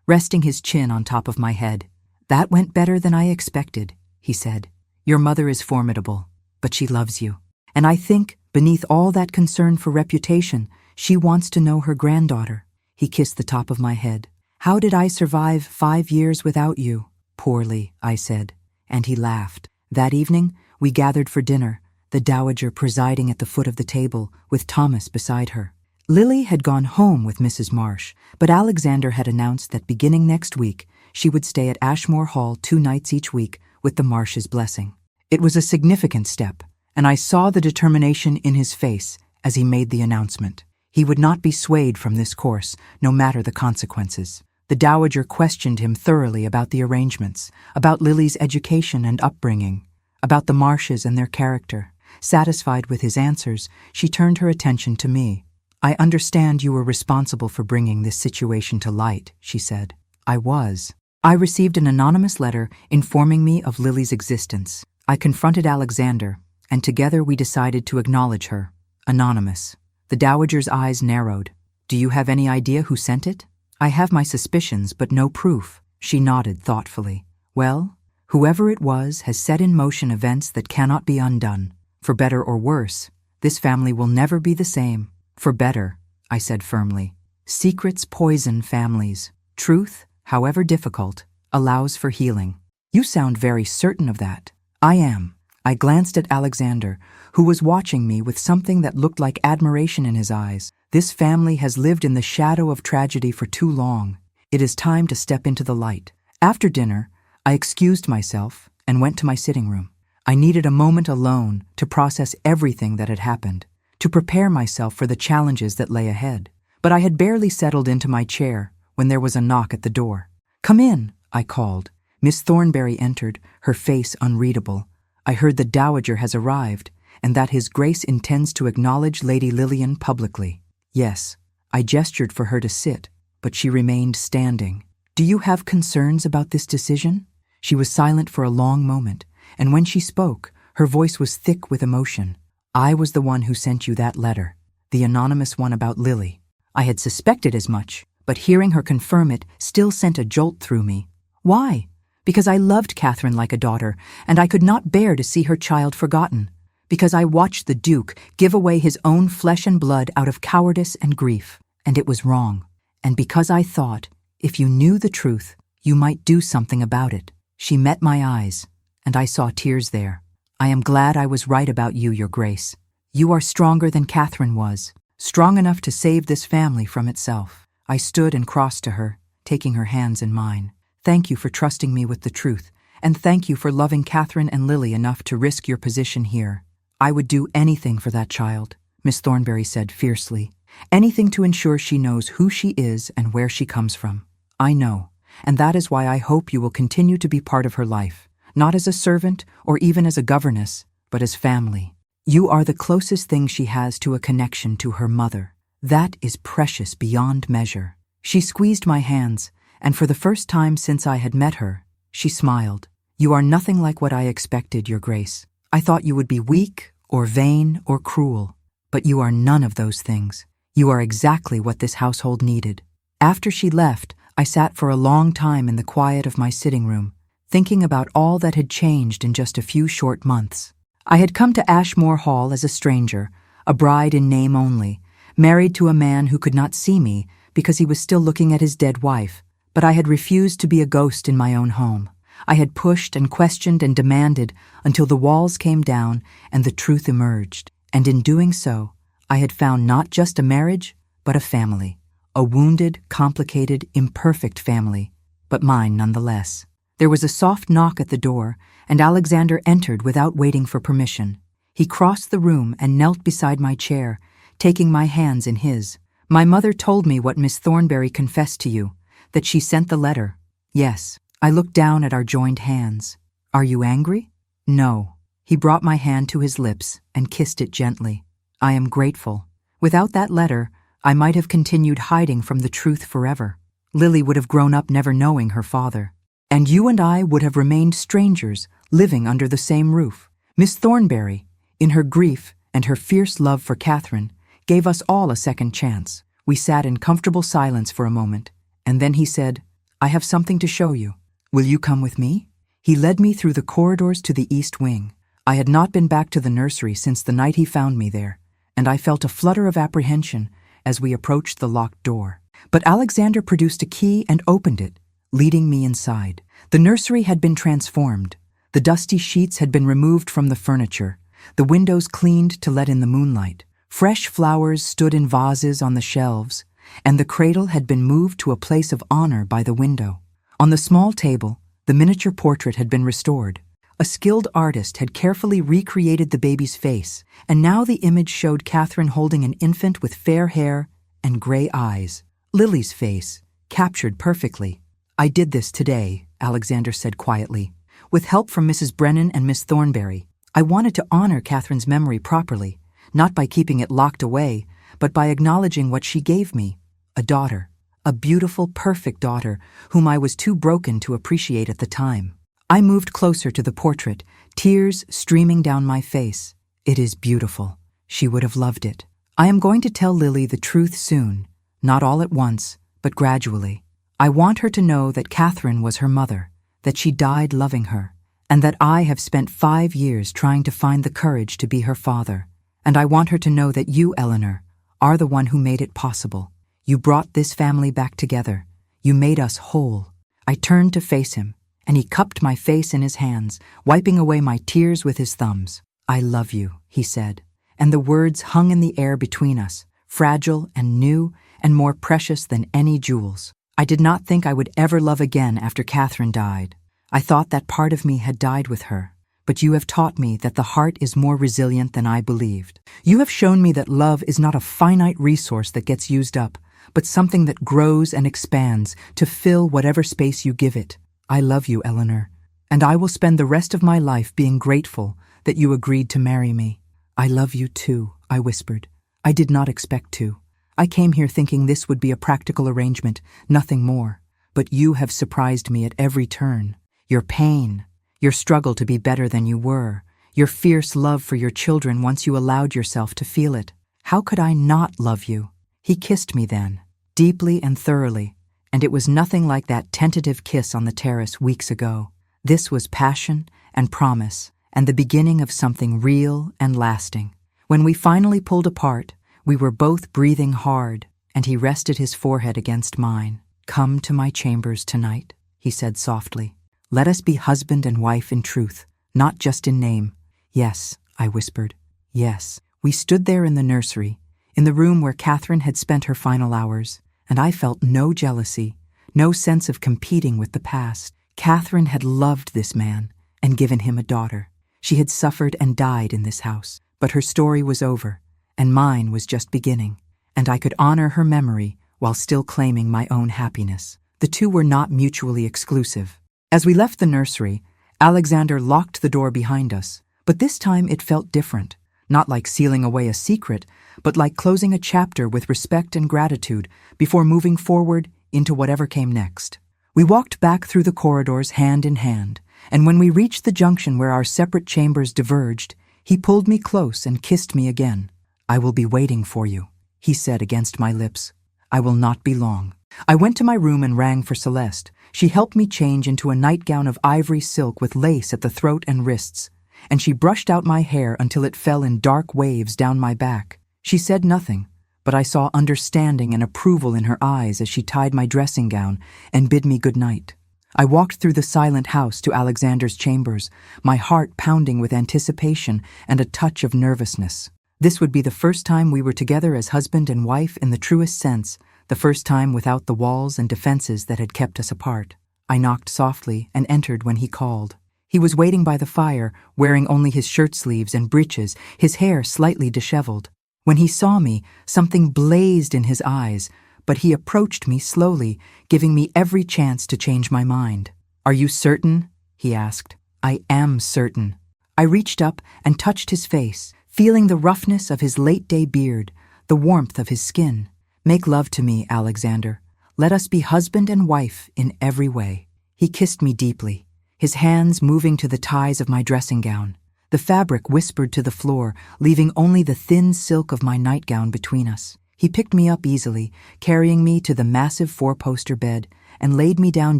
Speaker 1: resting his chin on top of my head. That went better than I expected, he said. Your mother is formidable, but she loves you. And I think, beneath all that concern for reputation, she wants to know her granddaughter. He kissed the top of my head. How did I survive 5 years without you? Poorly, I said, and he laughed. That evening, we gathered for dinner, the dowager presiding at the foot of the table, with Thomas beside her. Lily had gone home with Mrs. Marsh, but Alexander had announced that beginning next week, she would stay at Ashmore Hall 2 nights each week with the Marshes' blessing. It was a significant step, and I saw the determination in his face as he made the announcement. He would not be swayed from this course, no matter the consequences. The dowager questioned him thoroughly about the arrangements, about Lily's education and upbringing, about the Marshes and their character. Satisfied with his answers, she turned her attention to me. I understand you were responsible for bringing this situation to light, she said. I was. I received an anonymous letter informing me of Lily's existence. I confronted Alexander, and together we decided to acknowledge her. Anonymous. The dowager's eyes narrowed. Do you have any idea who sent it? I have my suspicions, but no proof. She nodded thoughtfully. Well, Whoever it was has set in motion events that cannot be undone. For better or worse, this family will never be the same. For better, I said firmly. Secrets poison families. Truth, however difficult, allows for healing. You sound very certain of that. I am. I glanced at Alexander, who was watching me with something that looked like admiration in his eyes. This family has lived in the shadow of tragedy for too long. It is time to step into the light. After dinner, I excused myself and went to my sitting room. I needed a moment alone to process everything that had happened, to prepare myself for the challenges that lay ahead. But I had barely settled into my chair when there was a knock at the door. "Come in," I called. Miss Thornberry entered, her face unreadable. "I heard the Dowager has arrived, and that His Grace intends to acknowledge Lady Lillian publicly." Yes, I gestured for her to sit, but she remained standing. "Do you have concerns about this decision?" She was silent for a long moment, and when she spoke, her voice was thick with emotion. "I was the one who sent you that letter, the anonymous one about Lily. I had suspected as much, but hearing her confirm it still sent a jolt through me. Why? Because I loved Catherine like a daughter, and I could not bear to see her child forgotten. Because I watched the Duke give away his own flesh and blood out of cowardice and grief, and it was wrong. And because I thought, if you knew the truth, you might do something about it." She met my eyes, and I saw tears there. "I am glad I was right about you, Your Grace. You are stronger than Catherine was, strong enough to save this family from itself." I stood and crossed to her, taking her hands in mine. "Thank you for trusting me with the truth, and thank you for loving Catherine and Lily enough to risk your position here." "I would do anything for that child," Miss Thornberry said fiercely. "Anything to ensure she knows who she is and where she comes from. I know, and that is why I hope you will continue to be part of her life, not as a servant or even as a governess, but as family. You are the closest thing she has to a connection to her mother. That is precious beyond measure." She squeezed my hands, and for the first time since I had met her, she smiled. "You are nothing like what I expected, Your Grace. I thought you would be weak or vain or cruel, but you are none of those things. You are exactly what this household needed." After she left, I sat for a long time in the quiet of my sitting room, thinking about all that had changed in just a few short months. I had come to Ashmore Hall as a stranger, a bride in name only, married to a man who could not see me because he was still looking at his dead wife, but I had refused to be a ghost in my own home. I had pushed and questioned and demanded until the walls came down and the truth emerged. And in doing so, I had found not just a marriage, but a family. A wounded, complicated, imperfect family, but mine nonetheless. There was a soft knock at the door, and Alexander entered without waiting for permission. He crossed the room and knelt beside my chair, taking my hands in his. "My mother told me what Miss Thornberry confessed to you, that she sent the letter." "Yes." I looked down at our joined hands. "Are you angry?" "No." He brought my hand to his lips and kissed it gently. "I am grateful. Without that letter, I might have continued hiding from the truth forever. Lily would have grown up never knowing her father. And you and I would have remained strangers, living under the same roof." Miss Thornberry, in her grief and her fierce love for Catherine, gave us all a second chance. We sat in comfortable silence for a moment, and then he said, "I have something to show you. Will you come with me?" He led me through the corridors to the east wing. I had not been back to the nursery since the night he found me there, and I felt a flutter of apprehension as we approached the locked door. But Alexander produced a key and opened it, leading me inside. The nursery had been transformed. The dusty sheets had been removed from the furniture, the windows cleaned to let in the moonlight. Fresh flowers stood in vases on the shelves, and the cradle had been moved to a place of honor by the window. On the small table, the miniature portrait had been restored. A skilled artist had carefully recreated the baby's face, and now the image showed Catherine holding an infant with fair hair and gray eyes. Lily's face, captured perfectly. "I did this today," Alexander said quietly, "with help from Mrs. Brennan and Miss Thornberry. I wanted to honor Catherine's memory properly, not by keeping it locked away, but by acknowledging what she gave me, a daughter. A beautiful, perfect daughter whom I was too broken to appreciate at the time." I moved closer to the portrait, tears streaming down my face. "It is beautiful. She would have loved it. I am going to tell Lily the truth soon, not all at once, but gradually. I want her to know that Catherine was her mother, that she died loving her, and that I have spent 5 years trying to find the courage to be her father. And I want her to know that you, Eleanor, are the one who made it possible. You brought this family back together. You made us whole. I turned to face him, and he cupped my face in his hands, wiping away my tears with his thumbs. I love you, he said, and the words hung in the air between us, fragile and new and more precious than any jewels. I did not think I would ever love again after Catherine died. I thought that part of me had died with her, but you have taught me that the heart is more resilient than I believed. You have shown me that love is not a finite resource that gets used up, but something that grows and expands to fill whatever space you give it. I love you, Eleanor, and I will spend the rest of my life being grateful that you agreed to marry me. I love you too, I whispered. I did not expect to. I came here thinking this would be a practical arrangement, nothing more. But you have surprised me at every turn. Your pain, your struggle to be better than you were, your fierce love for your children once you allowed yourself to feel it. How could I not love you? He kissed me then, deeply and thoroughly, and it was nothing like that tentative kiss on the terrace weeks ago. This was passion and promise, and the beginning of something real and lasting. When we finally pulled apart, we were both breathing hard, and he rested his forehead against mine. Come to my chambers tonight, he said softly. Let us be husband and wife in truth, not just in name. Yes, I whispered. Yes. We stood there in the nursery, in the room where Catherine had spent her final hours, and I felt no jealousy, no sense of competing with the past. Catherine had loved this man and given him a daughter. She had suffered and died in this house, but her story was over, and mine was just beginning, and I could honor her memory while still claiming my own happiness. The two were not mutually exclusive. As we left the nursery, Alexander locked the door behind us, but this time it felt different, not like sealing away a secret, but like closing a chapter with respect and gratitude before moving forward into whatever came next. We walked back through the corridors hand in hand, and when we reached the junction where our separate chambers diverged, he pulled me close and kissed me again. I will be waiting for you, he said against my lips. I will not be long. I went to my room and rang for Celeste. She helped me change into a nightgown of ivory silk with lace at the throat and wrists, and she brushed out my hair until it fell in dark waves down my back. She said nothing, but I saw understanding and approval in her eyes as she tied my dressing gown and bid me good night. I walked through the silent house to Alexander's chambers, my heart pounding with anticipation and a touch of nervousness. This would be the first time we were together as husband and wife in the truest sense, the first time without the walls and defenses that had kept us apart. I knocked softly and entered when he called. He was waiting by the fire, wearing only his shirt sleeves and breeches, his hair slightly disheveled. When he saw me, something blazed in his eyes, but he approached me slowly, giving me every chance to change my mind. Are you certain? He asked. I am certain. I reached up and touched his face, feeling the roughness of his late-day beard, the warmth of his skin. Make love to me, Alexander. Let us be husband and wife in every way. He kissed me deeply, his hands moving to the ties of my dressing gown. The fabric whispered to the floor, leaving only the thin silk of my nightgown between us. He picked me up easily, carrying me to the massive four-poster bed, and laid me down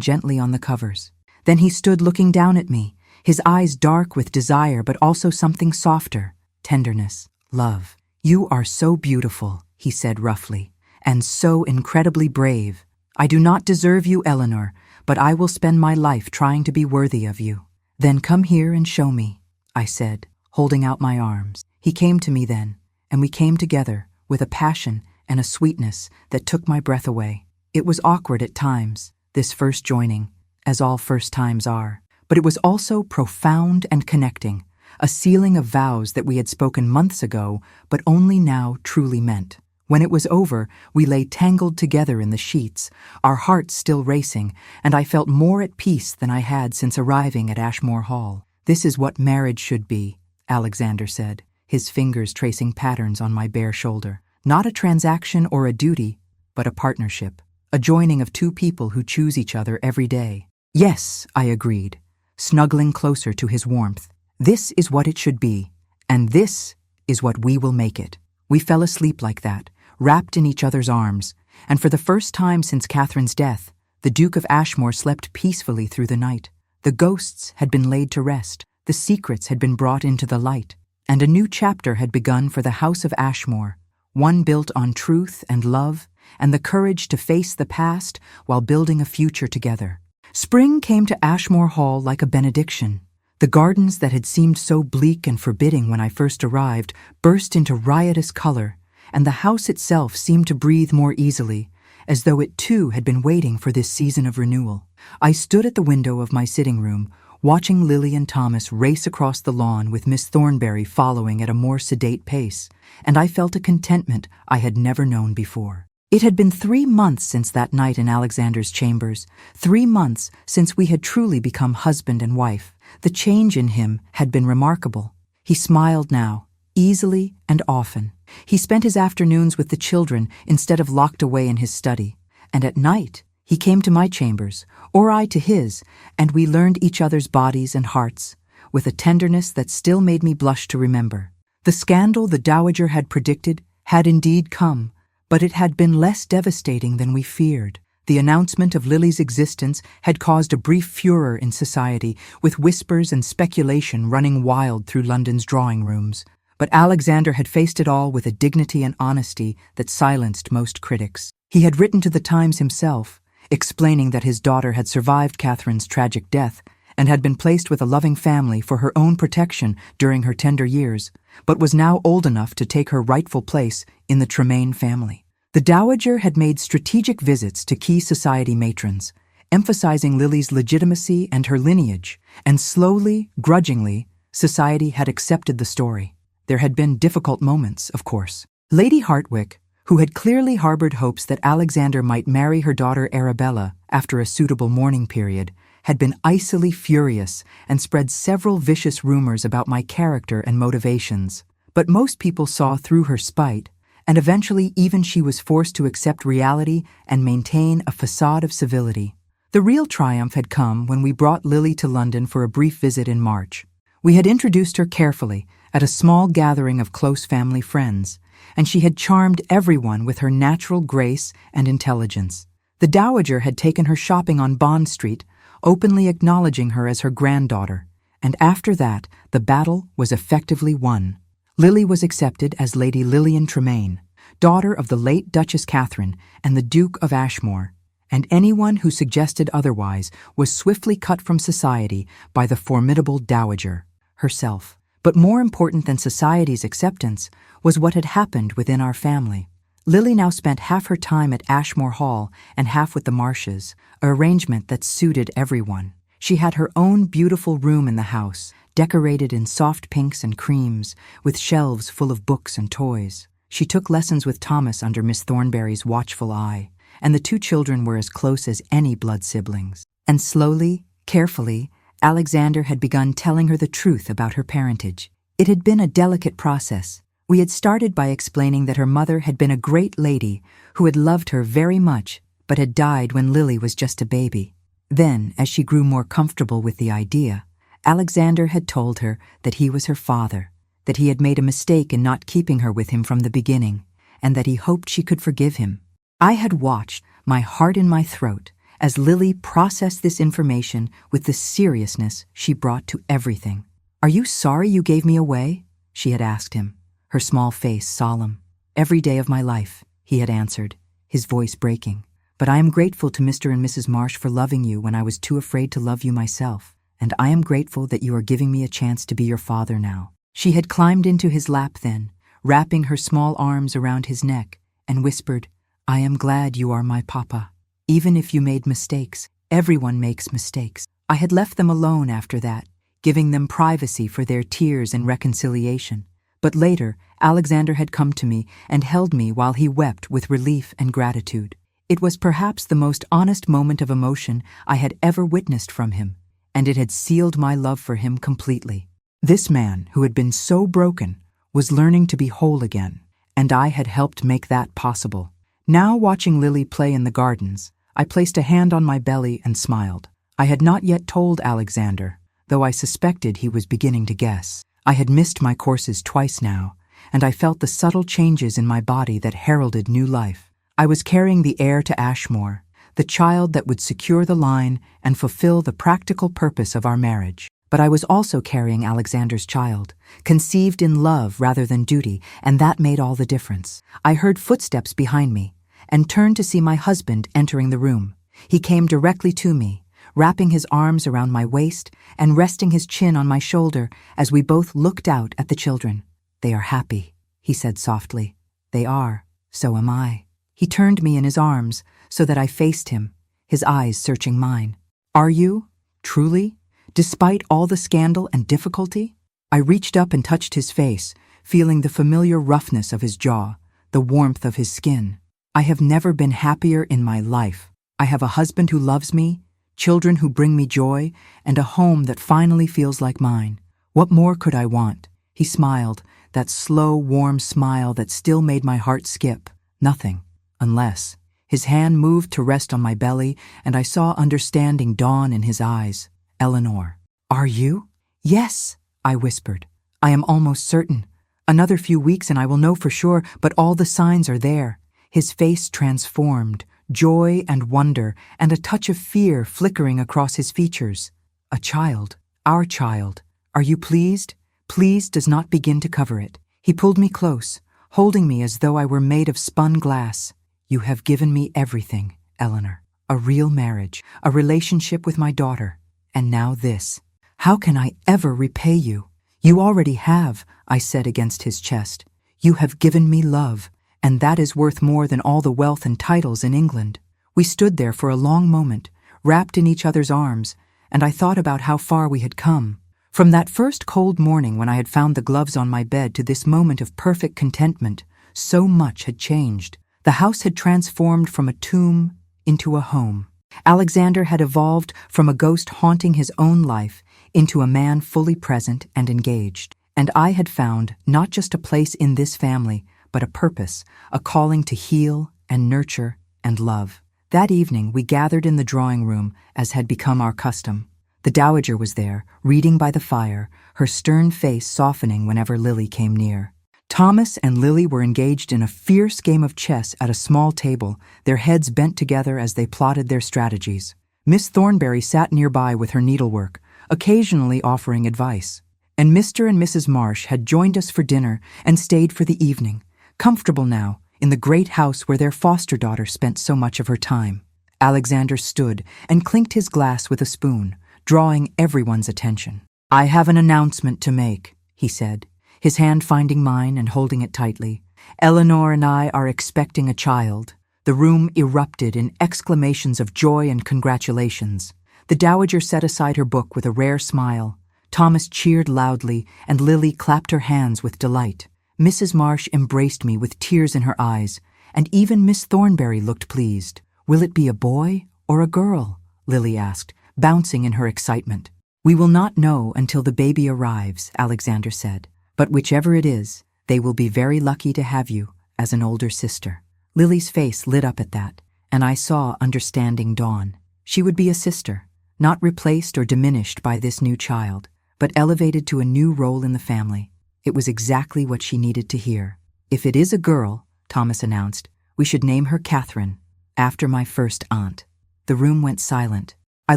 Speaker 1: gently on the covers. Then he stood looking down at me, his eyes dark with desire but also something softer, tenderness, love. You are so beautiful, he said roughly, and so incredibly brave. I do not deserve you, Eleanor, but I will spend my life trying to be worthy of you. Then come here and show me, I said, holding out my arms. He came to me then, and we came together with a passion and a sweetness that took my breath away. It was awkward at times, this first joining, as all first times are, but it was also profound and connecting, a sealing of vows that we had spoken months ago, but only now truly meant. When it was over, we lay tangled together in the sheets, our hearts still racing, and I felt more at peace than I had since arriving at Ashmore Hall. This is what marriage should be, Alexander said, his fingers tracing patterns on my bare shoulder. Not a transaction or a duty, but a partnership, a joining of two people who choose each other every day. Yes, I agreed, snuggling closer to his warmth. This is what it should be, and this is what we will make it. We fell asleep like that, wrapped in each other's arms, and for the first time since Catherine's death, the Duke of Ashmore slept peacefully through the night. The ghosts had been laid to rest, the secrets had been brought into the light, and a new chapter had begun for the House of Ashmore, one built on truth and love, and the courage to face the past while building a future together. Spring came to Ashmore Hall like a benediction. The gardens that had seemed so bleak and forbidding when I first arrived burst into riotous color, and the house itself seemed to breathe more easily, as though it too had been waiting for this season of renewal. I stood at the window of my sitting room, watching Lily and Thomas race across the lawn with Miss Thornberry following at a more sedate pace, and I felt a contentment I had never known before. It had been 3 months since that night in Alexander's chambers, 3 months since we had truly become husband and wife. The change in him had been remarkable. He smiled now, easily and often. He spent his afternoons with the children instead of locked away in his study, and at night he came to my chambers, or I to his, and we learned each other's bodies and hearts, with a tenderness that still made me blush to remember. The scandal the Dowager had predicted had indeed come, but it had been less devastating than we feared. The announcement of Lily's existence had caused a brief furor in society, with whispers and speculation running wild through London's drawing rooms. But Alexander had faced it all with a dignity and honesty that silenced most critics. He had written to the Times himself, explaining that his daughter had survived Catherine's tragic death and had been placed with a loving family for her own protection during her tender years, but was now old enough to take her rightful place in the Tremaine family. The Dowager had made strategic visits to key society matrons, emphasizing Lily's legitimacy and her lineage, and slowly, grudgingly, society had accepted the story. There had been difficult moments, of course. Lady Hartwick, who had clearly harbored hopes that Alexander might marry her daughter Arabella after a suitable mourning period, had been icily furious and spread several vicious rumors about my character and motivations. But most people saw through her spite, and eventually even she was forced to accept reality and maintain a facade of civility. The real triumph had come when we brought Lily to London for a brief visit in March. We had introduced her carefully at a small gathering of close family friends, and she had charmed everyone with her natural grace and intelligence. The Dowager had taken her shopping on Bond Street, openly acknowledging her as her granddaughter, and after that the battle was effectively won. Lily was accepted as Lady Lillian Tremaine, daughter of the late Duchess Catherine and the Duke of Ashmore, and anyone who suggested otherwise was swiftly cut from society by the formidable Dowager herself. But more important than society's acceptance was what had happened within our family. Lily now spent half her time at Ashmore Hall and half with the Marshes, an arrangement that suited everyone. She had her own beautiful room in the house, decorated in soft pinks and creams, with shelves full of books and toys. She took lessons with Thomas under Miss Thornberry's watchful eye, and the 2 children were as close as any blood siblings. And slowly, carefully, Alexander had begun telling her the truth about her parentage. It had been a delicate process. We had started by explaining that her mother had been a great lady who had loved her very much, but had died when Lily was just a baby. Then, as she grew more comfortable with the idea, Alexander had told her that he was her father, that he had made a mistake in not keeping her with him from the beginning, and that he hoped she could forgive him. I had watched, my heart in my throat, as Lily processed this information with the seriousness she brought to everything. "Are you sorry you gave me away?" she had asked him, her small face solemn. "Every day of my life," he had answered, his voice breaking. "But I am grateful to Mr. and Mrs. Marsh for loving you when I was too afraid to love you myself, and I am grateful that you are giving me a chance to be your father now." She had climbed into his lap then, wrapping her small arms around his neck, and whispered, "I am glad you are my papa. Even if you made mistakes, everyone makes mistakes." I had left them alone after that, giving them privacy for their tears and reconciliation. But later, Alexander had come to me and held me while he wept with relief and gratitude. It was perhaps the most honest moment of emotion I had ever witnessed from him, and it had sealed my love for him completely. This man, who had been so broken, was learning to be whole again, and I had helped make that possible. Now, watching Lily play in the gardens, I placed a hand on my belly and smiled. I had not yet told Alexander, though I suspected he was beginning to guess. I had missed my courses twice now, and I felt the subtle changes in my body that heralded new life. I was carrying the heir to Ashmore, the child that would secure the line and fulfill the practical purpose of our marriage. But I was also carrying Alexander's child, conceived in love rather than duty, and that made all the difference. I heard footsteps behind me and turned to see my husband entering the room. He came directly to me, wrapping his arms around my waist and resting his chin on my shoulder as we both looked out at the children. "They are happy," he said softly. "They are. So am I." He turned me in his arms so that I faced him, his eyes searching mine. "Are you? Truly? Despite all the scandal and difficulty?" I reached up and touched his face, feeling the familiar roughness of his jaw, the warmth of his skin. "I have never been happier in my life. I have a husband who loves me, children who bring me joy, and a home that finally feels like mine. What more could I want?" He smiled, that slow, warm smile that still made my heart skip. "Nothing, unless." His hand moved to rest on my belly, and I saw understanding dawn in his eyes. "Eleanor, are you?" "Yes," I whispered. "I am almost certain. Another few weeks and I will know for sure, but all the signs are there." His face transformed, joy and wonder, and a touch of fear flickering across his features. "A child, our child. Are you pleased?" "Pleased" does not begin to cover it. He pulled me close, holding me as though I were made of spun glass. "You have given me everything, Eleanor. A real marriage, a relationship with my daughter, and now this. How can I ever repay you?" "You already have," I said against his chest. "You have given me love, and that is worth more than all the wealth and titles in England." We stood there for a long moment, wrapped in each other's arms, and I thought about how far we had come. From that first cold morning when I had found the gloves on my bed to this moment of perfect contentment, so much had changed. The house had transformed from a tomb into a home. Alexander had evolved from a ghost haunting his own life into a man fully present and engaged. And I had found not just a place in this family, but a purpose, a calling to heal and nurture and love. That evening we gathered in the drawing room as had become our custom. The dowager was there, reading by the fire, her stern face softening whenever Lily came near. Thomas and Lily were engaged in a fierce game of chess at a small table, their heads bent together as they plotted their strategies. Miss Thornberry sat nearby with her needlework, occasionally offering advice. And Mr. and Mrs. Marsh had joined us for dinner and stayed for the evening, comfortable now in the great house where their foster daughter spent so much of her time. Alexander stood and clinked his glass with a spoon, drawing everyone's attention. "I have an announcement to make," he said, his hand finding mine and holding it tightly. "Eleanor and I are expecting a child." The room erupted in exclamations of joy and congratulations. The dowager set aside her book with a rare smile. Thomas cheered loudly, and Lily clapped her hands with delight. Mrs. Marsh embraced me with tears in her eyes, and even Miss Thornberry looked pleased. "Will it be a boy or a girl?" Lily asked, bouncing in her excitement. "We will not know until the baby arrives," Alexander said. "But whichever it is, they will be very lucky to have you as an older sister." Lily's face lit up at that, and I saw understanding dawn. She would be a sister, not replaced or diminished by this new child, but elevated to a new role in the family. It was exactly what she needed to hear. "If it is a girl," Thomas announced, "we should name her Catherine, after my first aunt." The room went silent. I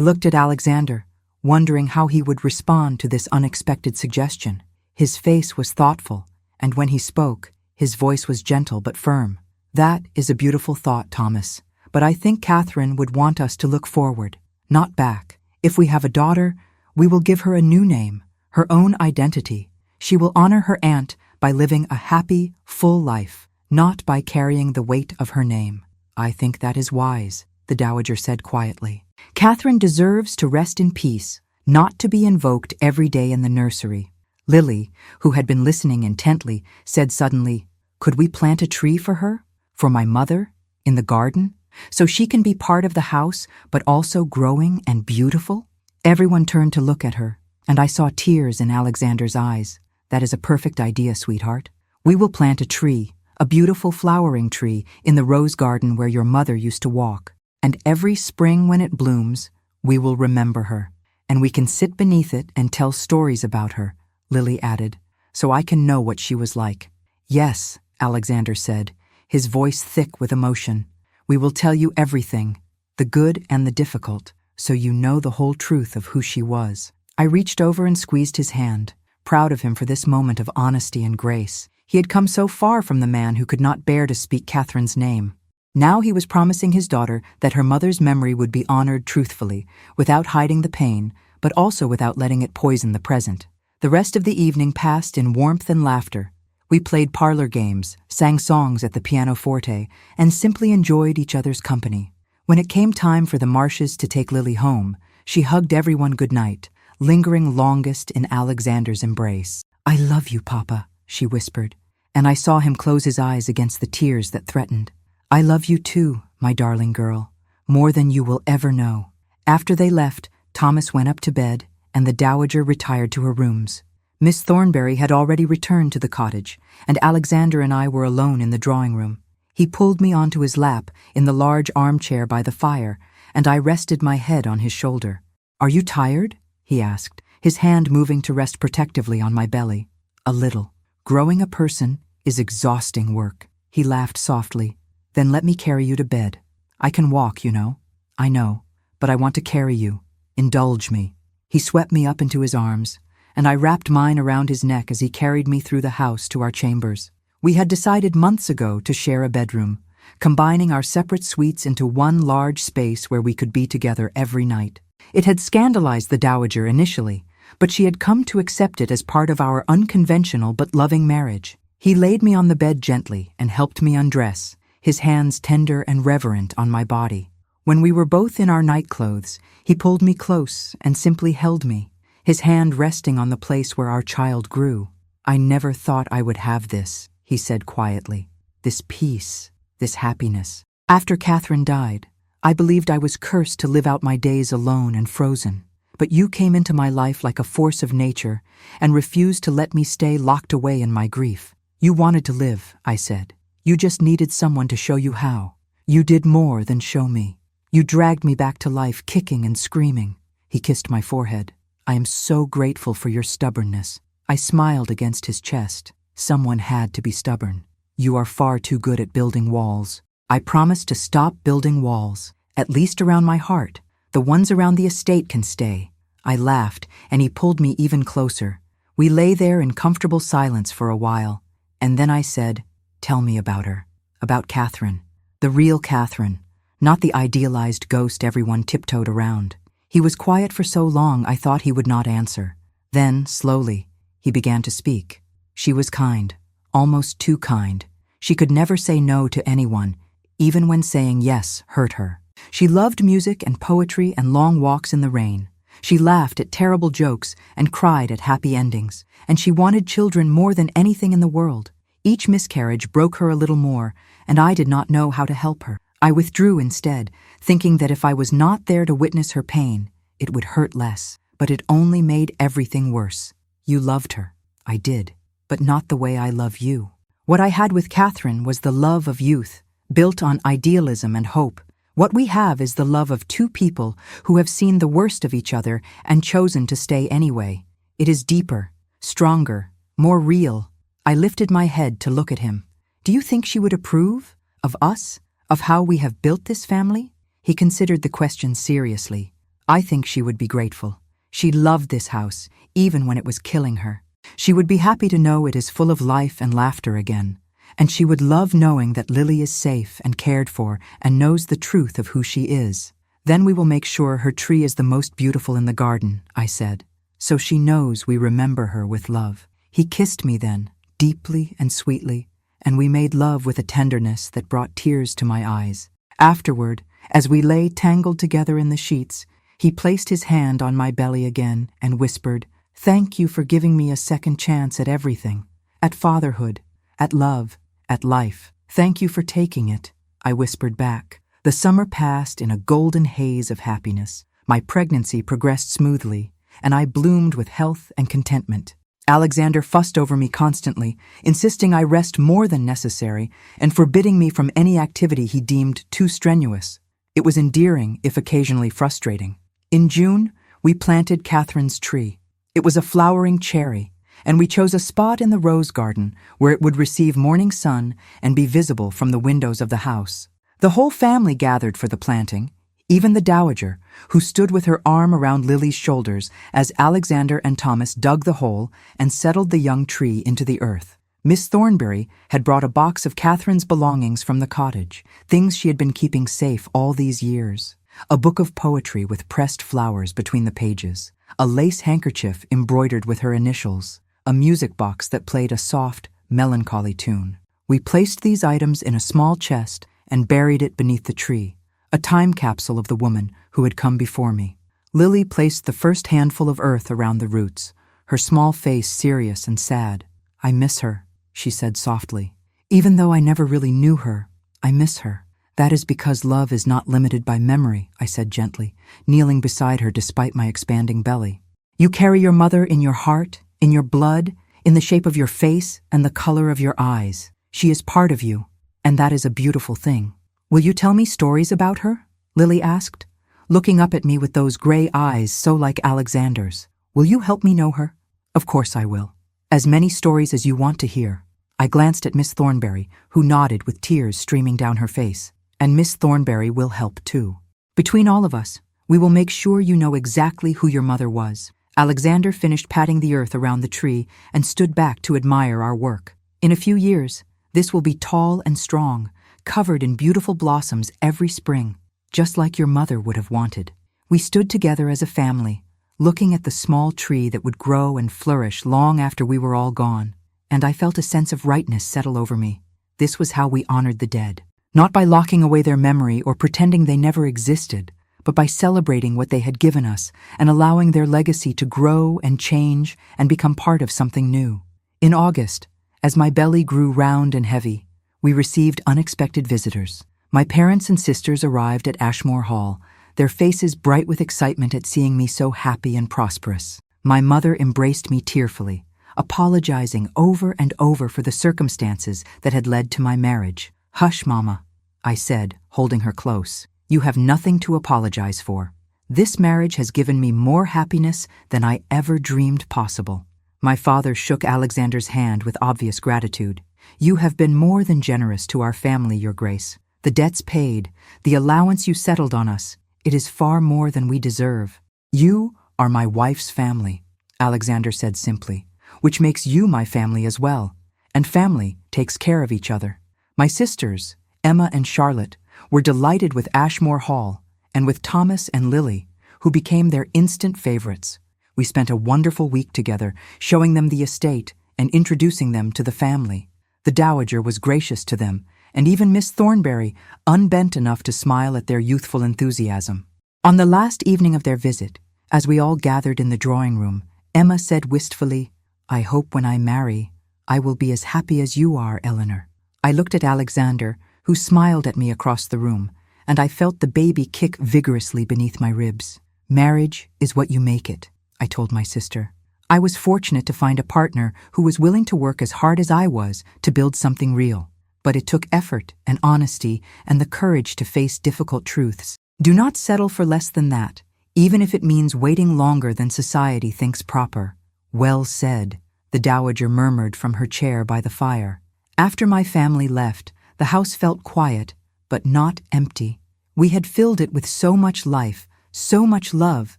Speaker 1: looked at Alexander, wondering how he would respond to this unexpected suggestion. His face was thoughtful, and when he spoke, his voice was gentle but firm. "That is a beautiful thought, Thomas, but I think Catherine would want us to look forward, not back. If we have a daughter, we will give her a new name, her own identity. She will honor her aunt by living a happy, full life, not by carrying the weight of her name." "I think that is wise," the dowager said quietly. "Catherine deserves to rest in peace, not to be invoked every day in the nursery." Lily, who had been listening intently, said suddenly, "Could we plant a tree for her? For my mother? In the garden? So she can be part of the house, but also growing and beautiful?" Everyone turned to look at her, and I saw tears in Alexander's eyes. "That is a perfect idea, sweetheart. We will plant a tree, a beautiful flowering tree, in the rose garden where your mother used to walk. And every spring when it blooms, we will remember her. And we can sit beneath it and tell stories about her," Lily added, "so I can know what she was like." "Yes," Alexander said, his voice thick with emotion. "We will tell you everything. The the good and the difficult, so you know the whole truth of who she was. I reached over and squeezed his hand, proud of him for this moment of honesty and grace. He had come so far from the man who could not bear to speak Catherine's name. Now he was promising his daughter that her mother's memory would be honored truthfully, without hiding the pain, but also without letting it poison the present. The rest of the evening passed in warmth and laughter. We played parlor games, sang songs at the pianoforte, and simply enjoyed each other's company. When it came time for the Marshes to take Lily home, she hugged everyone goodnight, lingering longest in Alexander's embrace. "I love you, Papa," she whispered, and I saw him close his eyes against the tears that threatened. "I love you too, my darling girl, more than you will ever know." After they left, Thomas went up to bed, and the dowager retired to her rooms. Miss Thornberry had already returned to the cottage, and Alexander and I were alone in the drawing room. He pulled me onto his lap in the large armchair by the fire, and I rested my head on his shoulder. "Are you tired?" he asked, his hand moving to rest protectively on my belly. "A little. Growing a person is exhausting work." He laughed softly. "Then let me carry you to bed. I can walk, you know." "I know, but I want to carry you. Indulge me." He swept me up into his arms, and I wrapped mine around his neck as he carried me through the house to our chambers. We had decided months ago to share a bedroom, combining our separate suites into one large space where we could be together every night. It had scandalized the dowager initially, but she had come to accept it as part of our unconventional but loving marriage. He laid me on the bed gently and helped me undress, his hands tender and reverent on my body. When we were both in our nightclothes, he pulled me close and simply held me, his hand resting on the place where our child grew. "I never thought I would have this," he said quietly. "This peace, this happiness. After Catherine died, I believed I was cursed to live out my days alone and frozen. But you came into my life like a force of nature and refused to let me stay locked away in my grief. You wanted to live," I said. "You just needed someone to show you how. You did more than show me. You dragged me back to life, kicking and screaming." He kissed my forehead. "I am so grateful for your stubbornness." I smiled against his chest. Someone had to be stubborn. "You are far too good at building walls." I promised to stop building walls, at least around my heart. The ones around the estate can stay. I laughed, and he pulled me even closer. We lay there in comfortable silence for a while, and then I said, "Tell me about her. About Catherine. The real Catherine, not the idealized ghost everyone tiptoed around." He was quiet for so long I thought he would not answer. Then, slowly, he began to speak. "She was kind, almost too kind. She could never say no to anyone, even when saying yes hurt her. She loved music and poetry and long walks in the rain. She laughed at terrible jokes and cried at happy endings, and she wanted children more than anything in the world. Each miscarriage broke her a little more, and I did not know how to help her. I withdrew instead, thinking that if I was not there to witness her pain, it would hurt less. But it only made everything worse. You loved her. I did, but not the way I love you. What I had with Catherine was the love of youth, built on idealism and hope. What we have is the love of two people who have seen the worst of each other and chosen to stay anyway. It is deeper, stronger, more real. I lifted my head to look at him. "Do you think she would approve? Of us? Of how we have built this family?" He considered the question seriously. "I think she would be grateful. She loved this house, even when it was killing her. She would be happy to know it is full of life and laughter again. And she would love knowing that Lily is safe and cared for and knows the truth of who she is. Then we will make sure her tree is the most beautiful in the garden," I said, "so she knows we remember her with love." He kissed me then, deeply and sweetly, and we made love with a tenderness that brought tears to my eyes. Afterward, as we lay tangled together in the sheets, he placed his hand on my belly again and whispered, "Thank you for giving me a second chance at everything. At fatherhood, at love, at life. Thank you for taking it," I whispered back. The summer passed in a golden haze of happiness. My pregnancy progressed smoothly, and I bloomed with health and contentment. Alexander fussed over me constantly, insisting I rest more than necessary and forbidding me from any activity he deemed too strenuous. It was endearing, if occasionally frustrating. In June, we planted Catherine's tree. It was a flowering cherry, and we chose a spot in the rose garden where it would receive morning sun and be visible from the windows of the house. The whole family gathered for the planting, Even the dowager, who stood with her arm around Lily's shoulders as Alexander and Thomas dug the hole and settled the young tree into the earth. Miss Thornbury had brought a box of Catherine's belongings from the cottage, things she had been keeping safe all these years. A book of poetry with pressed flowers between the pages, a lace handkerchief embroidered with her initials, a music box that played a soft, melancholy tune. We placed these items in a small chest and buried it beneath the tree, a time capsule of the woman who had come before me. Lily placed the first handful of earth around the roots, her small face serious and sad. "I miss her," she said softly. "Even though I never really knew her, I miss her." "That is because love is not limited by memory," I said gently, kneeling beside her despite my expanding belly. "You carry your mother in your heart, in your blood, in the shape of your face and the color of your eyes. She is part of you, and that is a beautiful thing." "Will you tell me stories about her?" Lily asked, looking up at me with those gray eyes so like Alexander's. "Will you help me know her?" "Of course I will. As many stories as you want to hear." I glanced at Miss Thornbury, who nodded with tears streaming down her face. "And Miss Thornbury will help too. Between all of us, we will make sure you know exactly who your mother was." Alexander finished patting the earth around the tree and stood back to admire our work. "In a few years, this will be tall and strong, covered in beautiful blossoms every spring, just like your mother would have wanted." We stood together as a family, looking at the small tree that would grow and flourish long after we were all gone, and I felt a sense of rightness settle over me. This was how we honored the dead. Not by locking away their memory or pretending they never existed, but by celebrating what they had given us and allowing their legacy to grow and change and become part of something new. In August, as my belly grew round and heavy, we received unexpected visitors. My parents and sisters arrived at Ashmore Hall, their faces bright with excitement at seeing me so happy and prosperous. My mother embraced me tearfully, apologizing over and over for the circumstances that had led to my marriage. "Hush, Mama," I said, holding her close. "You have nothing to apologize for. This marriage has given me more happiness than I ever dreamed possible." My father shook Alexander's hand with obvious gratitude. "You have been more than generous to our family, Your Grace. The debts paid, the allowance you settled on us, it is far more than we deserve." "You are my wife's family," Alexander said simply, "which makes you my family as well, and family takes care of each other." My sisters, Emma and Charlotte, were delighted with Ashmore Hall and with Thomas and Lily, who became their instant favorites. We spent a wonderful week together, showing them the estate and introducing them to the family. The dowager was gracious to them, and even Miss Thornbury unbent enough to smile at their youthful enthusiasm. On the last evening of their visit, as we all gathered in the drawing room, Emma said wistfully, "I hope when I marry, I will be as happy as you are, Eleanor." I looked at Alexander, who smiled at me across the room, and I felt the baby kick vigorously beneath my ribs. "Marriage is what you make it," I told my sister. I was fortunate to find a partner who was willing to work as hard as I was to build something real. But it took effort and honesty and the courage to face difficult truths. Do not settle for less than that, even if it means waiting longer than society thinks proper. "Well said," the dowager murmured from her chair by the fire. After my family left, the house felt quiet, but not empty. We had filled it with so much life, so much love,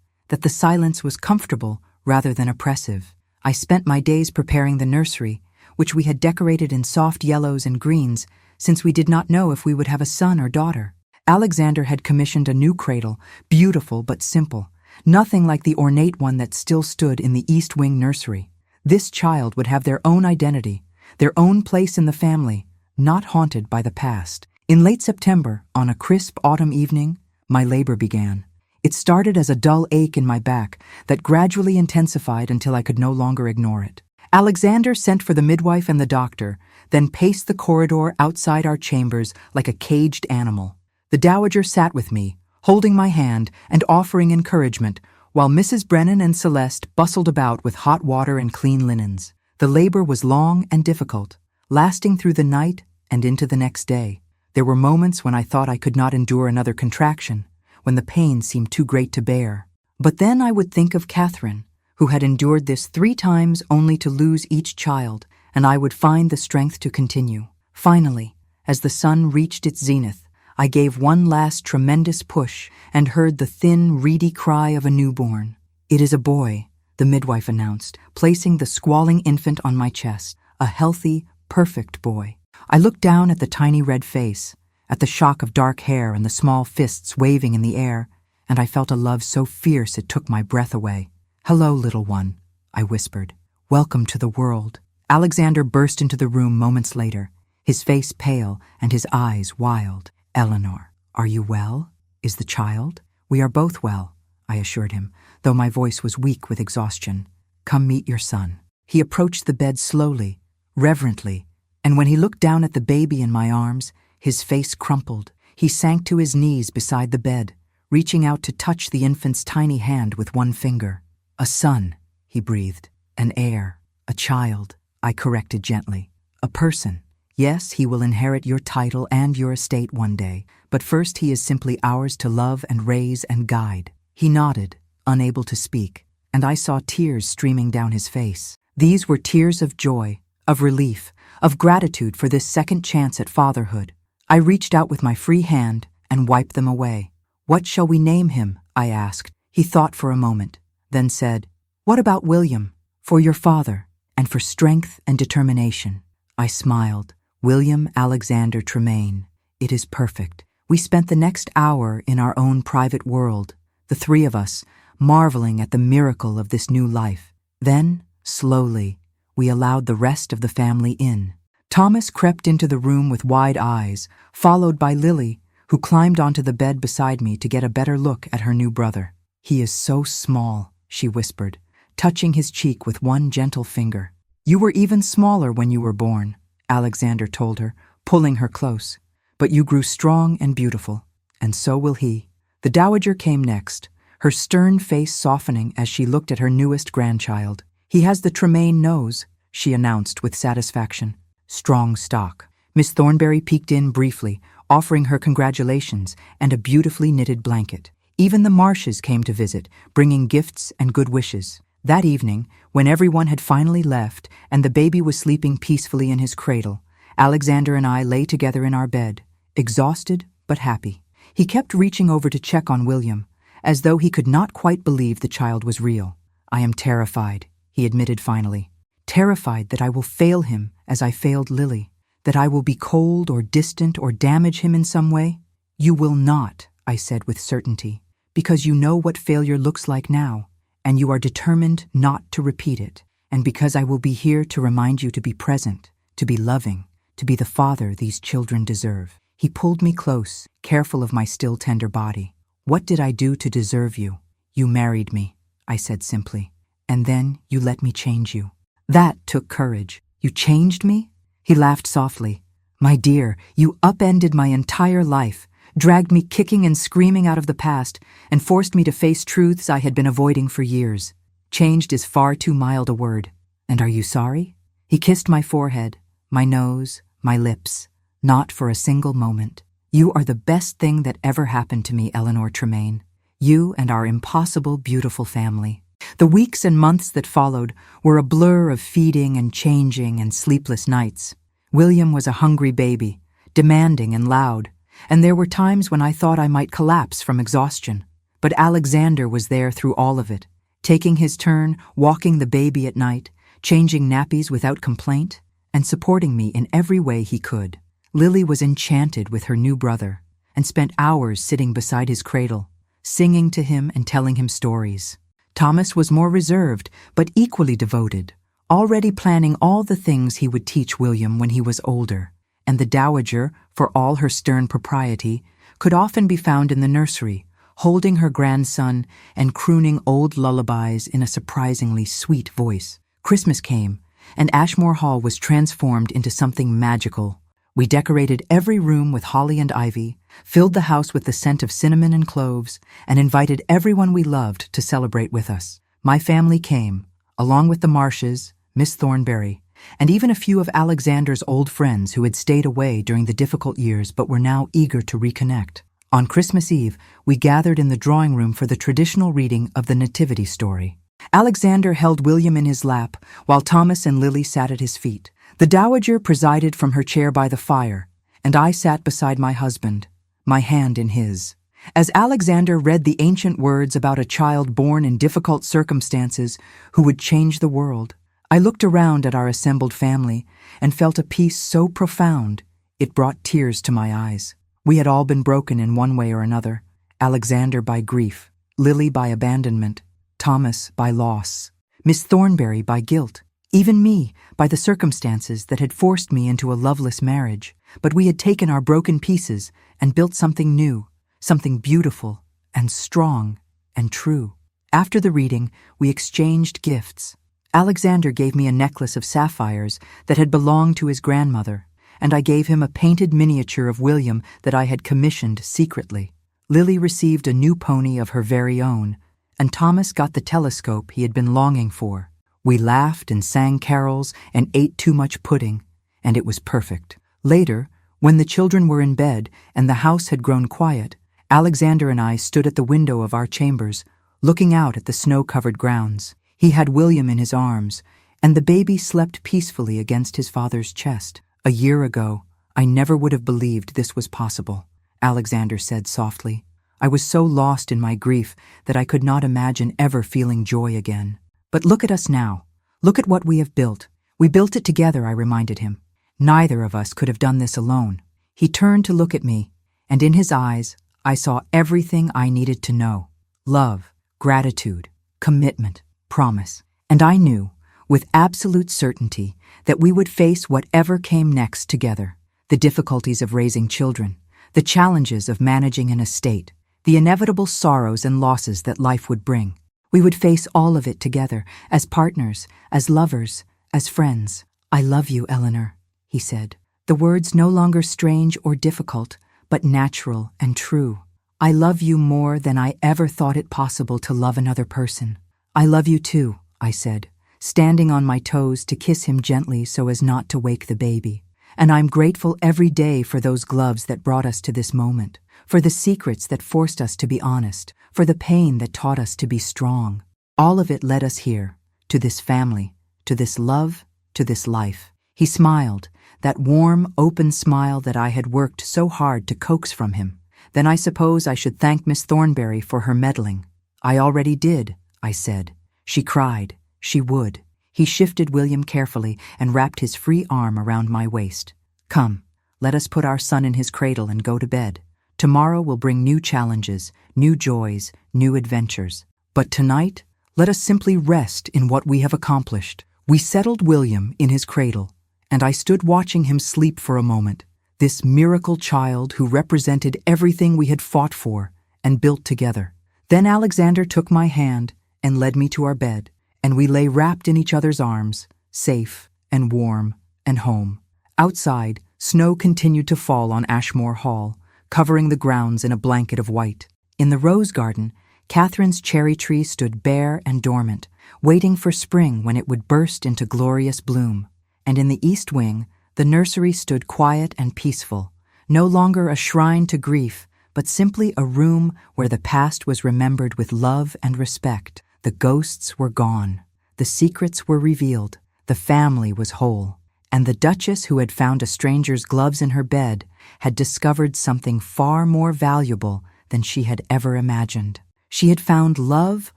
Speaker 1: that the silence was comfortable rather than oppressive. I spent my days preparing the nursery, which we had decorated in soft yellows and greens, since we did not know if we would have a son or daughter. Alexander had commissioned a new cradle, beautiful but simple, nothing like the ornate one that still stood in the East Wing nursery. This child would have their own identity, their own place in the family, not haunted by the past. In late September, on a crisp autumn evening, my labor began. It started as a dull ache in my back that gradually intensified until I could no longer ignore it. Alexander sent for the midwife and the doctor, then paced the corridor outside our chambers like a caged animal. The dowager sat with me, holding my hand and offering encouragement, while Mrs. Brennan and Celeste bustled about with hot water and clean linens. The labor was long and difficult, lasting through the night and into the next day. There were moments when I thought I could not endure another contraction, when the pain seemed too great to bear. But then I would think of Catherine, who had endured this 3 times only to lose each child, and I would find the strength to continue. Finally, as the sun reached its zenith, I gave one last tremendous push and heard the thin, reedy cry of a newborn. "It is a boy," the midwife announced, placing the squalling infant on my chest. A healthy, perfect boy. I looked down at the tiny red face, at the shock of dark hair and the small fists waving in the air, and I felt a love so fierce it took my breath away. "Hello, little one," I whispered. "Welcome to the world." Alexander burst into the room moments later, his face pale and his eyes wild. "Eleanor, are you well? Is the child?" "We are both well," I assured him, though my voice was weak with exhaustion. "Come meet your son." He approached the bed slowly, reverently, and when he looked down at the baby in my arms, his face crumpled. He sank to his knees beside the bed, reaching out to touch the infant's tiny hand with one finger. "A son," he breathed. "An heir. A child," I corrected gently. "A person. Yes, he will inherit your title and your estate one day, but first he is simply ours to love and raise and guide." He nodded, unable to speak, and I saw tears streaming down his face. These were tears of joy, of relief, of gratitude for this second chance at fatherhood. I reached out with my free hand and wiped them away. "What shall we name him?" I asked. He thought for a moment, then said, "What about William? For your father, and for strength and determination." I smiled. "William Alexander Tremaine. It is perfect." We spent the next hour in our own private world, the three of us, marveling at the miracle of this new life. Then, slowly, we allowed the rest of the family in. Thomas crept into the room with wide eyes, followed by Lily, who climbed onto the bed beside me to get a better look at her new brother. "He is so small," she whispered, touching his cheek with one gentle finger. "You were even smaller when you were born," Alexander told her, pulling her close. "But you grew strong and beautiful, and so will he." The dowager came next, her stern face softening as she looked at her newest grandchild. "He has the Tremaine nose," she announced with satisfaction. "Strong stock." Miss Thornberry peeked in briefly, offering her congratulations and a beautifully knitted blanket. Even the Marshes came to visit, bringing gifts and good wishes. That evening, when everyone had finally left and the baby was sleeping peacefully in his cradle, Alexander and I lay together in our bed, exhausted but happy. He kept reaching over to check on William, as though he could not quite believe the child was real. "I am terrified," he admitted finally. "Terrified that I will fail him as I failed Lily, that I will be cold or distant or damage him in some way." "You will not," I said with certainty, "because you know what failure looks like now, and you are determined not to repeat it, and because I will be here to remind you to be present, to be loving, to be the father these children deserve." He pulled me close, careful of my still tender body. "What did I do to deserve you?" "You married me," I said simply, "and then you let me change you." That took courage. "You changed me?" He laughed softly. "My dear, you upended my entire life, dragged me kicking and screaming out of the past, and forced me to face truths I had been avoiding for years. Changed is far too mild a word. And are you sorry?" He kissed my forehead, my nose, my lips. "Not for a single moment. You are the best thing that ever happened to me, Eleanor Tremaine. You and our impossible, beautiful family." The weeks and months that followed were a blur of feeding and changing and sleepless nights. William was a hungry baby, demanding and loud, and there were times when I thought I might collapse from exhaustion. But Alexander was there through all of it, taking his turn, walking the baby at night, changing nappies without complaint, and supporting me in every way he could. Lily was enchanted with her new brother and spent hours sitting beside his cradle, singing to him and telling him stories. Thomas was more reserved, but equally devoted, already planning all the things he would teach William when he was older, and the dowager, for all her stern propriety, could often be found in the nursery, holding her grandson and crooning old lullabies in a surprisingly sweet voice. Christmas came, and Ashmore Hall was transformed into something magical. We decorated every room with holly and ivy, filled the house with the scent of cinnamon and cloves, and invited everyone we loved to celebrate with us. My family came, along with the Marshes, Miss Thornberry, and even a few of Alexander's old friends who had stayed away during the difficult years but were now eager to reconnect. On Christmas Eve, we gathered in the drawing room for the traditional reading of the Nativity story. Alexander held William in his lap, while Thomas and Lily sat at his feet. The dowager presided from her chair by the fire, and I sat beside my husband, my hand in his. As Alexander read the ancient words about a child born in difficult circumstances who would change the world, I looked around at our assembled family and felt a peace so profound it brought tears to my eyes. We had all been broken in one way or another, Alexander by grief, Lily by abandonment, Thomas by loss, Miss Thornberry by guilt, even me by the circumstances that had forced me into a loveless marriage. But we had taken our broken pieces and built something new, something beautiful and strong and true. After the reading, we exchanged gifts. Alexander gave me a necklace of sapphires that had belonged to his grandmother, and I gave him a painted miniature of William that I had commissioned secretly. Lily received a new pony of her very own, and Thomas got the telescope he had been longing for. We laughed and sang carols and ate too much pudding, and it was perfect. Later, when the children were in bed and the house had grown quiet, Alexander and I stood at the window of our chambers, looking out at the snow-covered grounds. He had William in his arms, and the baby slept peacefully against his father's chest. A year ago, I never would have believed this was possible, Alexander said softly. I was so lost in my grief that I could not imagine ever feeling joy again. But look at us now. Look at what we have built. We built it together, I reminded him. Neither of us could have done this alone. He turned to look at me, and in his eyes, I saw everything I needed to know. Love, gratitude, commitment, promise. And I knew, with absolute certainty, that we would face whatever came next together. The difficulties of raising children, the challenges of managing an estate, the inevitable sorrows and losses that life would bring. We would face all of it together, as partners, as lovers, as friends. I love you, Eleanor, he said. The words no longer strange or difficult, but natural and true. I love you more than I ever thought it possible to love another person. I love you too, I said, standing on my toes to kiss him gently so as not to wake the baby. And I'm grateful every day for those gloves that brought us to this moment, for the secrets that forced us to be honest, for the pain that taught us to be strong. All of it led us here, to this family, to this love, to this life. He smiled, that warm, open smile that I had worked so hard to coax from him. Then I suppose I should thank Miss Thornberry for her meddling. I already did, I said. She cried. She would. He shifted William carefully and wrapped his free arm around my waist. Come, let us put our son in his cradle and go to bed. Tomorrow will bring new challenges, new joys, new adventures. But tonight, let us simply rest in what we have accomplished. We settled William in his cradle, and I stood watching him sleep for a moment, this miracle child who represented everything we had fought for and built together. Then Alexander took my hand and led me to our bed, and we lay wrapped in each other's arms, safe and warm and home. Outside, snow continued to fall on Ashmore Hall, covering the grounds in a blanket of white. In the rose garden, Catherine's cherry tree stood bare and dormant, waiting for spring when it would burst into glorious bloom. And in the east wing, the nursery stood quiet and peaceful, no longer a shrine to grief, but simply a room where the past was remembered with love and respect. The ghosts were gone, the secrets were revealed, the family was whole, and the Duchess who had found a stranger's gloves in her bed had discovered something far more valuable than she had ever imagined. She had found love,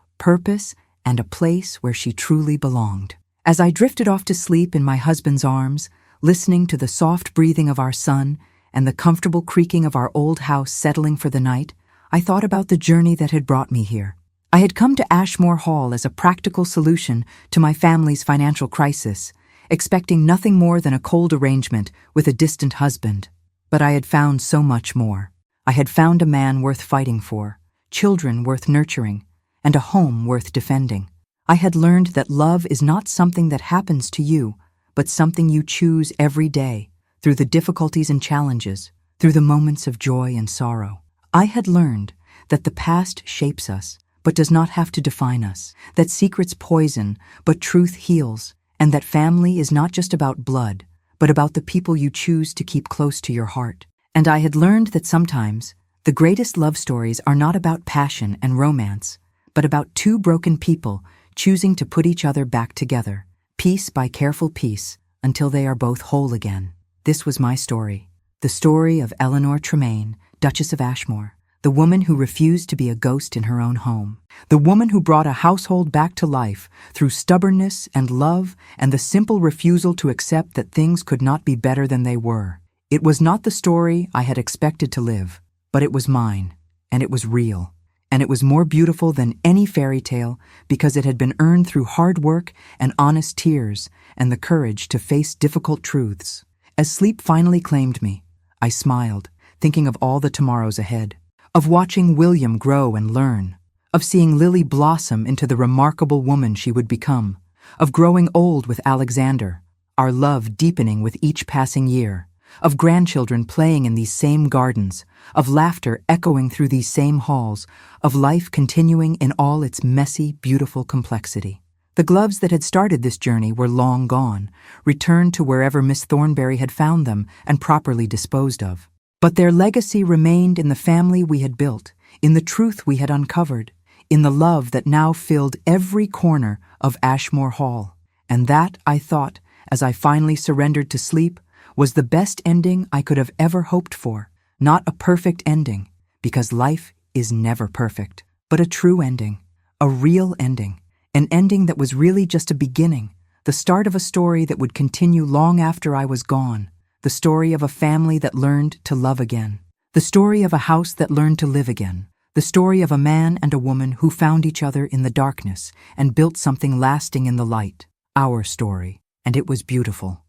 Speaker 1: purpose, and a place where she truly belonged. As I drifted off to sleep in my husband's arms, listening to the soft breathing of our son and the comfortable creaking of our old house settling for the night, I thought about the journey that had brought me here. I had come to Ashmore Hall as a practical solution to my family's financial crisis, expecting nothing more than a cold arrangement with a distant husband. But I had found so much more. I had found a man worth fighting for, children worth nurturing, and a home worth defending. I had learned that love is not something that happens to you, but something you choose every day, through the difficulties and challenges, through the moments of joy and sorrow. I had learned that the past shapes us, but does not have to define us, that secrets poison, but truth heals, and that family is not just about blood, but about the people you choose to keep close to your heart. And I had learned that sometimes the greatest love stories are not about passion and romance, but about two broken people choosing to put each other back together, piece by careful piece, until they are both whole again. This was my story, the story of Eleanor Tremaine, Duchess of Ashmore, the woman who refused to be a ghost in her own home, the woman who brought a household back to life through stubbornness and love and the simple refusal to accept that things could not be better than they were. It was not the story I had expected to live, but it was mine, and it was real, and it was more beautiful than any fairy tale because it had been earned through hard work and honest tears and the courage to face difficult truths. As sleep finally claimed me, I smiled, thinking of all the tomorrows ahead, of watching William grow and learn, of seeing Lily blossom into the remarkable woman she would become, of growing old with Alexander, our love deepening with each passing year, of grandchildren playing in these same gardens, of laughter echoing through these same halls, of life continuing in all its messy, beautiful complexity. The gloves that had started this journey were long gone, returned to wherever Miss Thornberry had found them and properly disposed of. But their legacy remained in the family we had built, in the truth we had uncovered, in the love that now filled every corner of Ashmore Hall. And that, I thought, as I finally surrendered to sleep, was the best ending I could have ever hoped for. Not a perfect ending, because life is never perfect, but a true ending, a real ending, an ending that was really just a beginning, the start of a story that would continue long after I was gone, the story of a family that learned to love again, the story of a house that learned to live again, the story of a man and a woman who found each other in the darkness and built something lasting in the light, our story, and it was beautiful.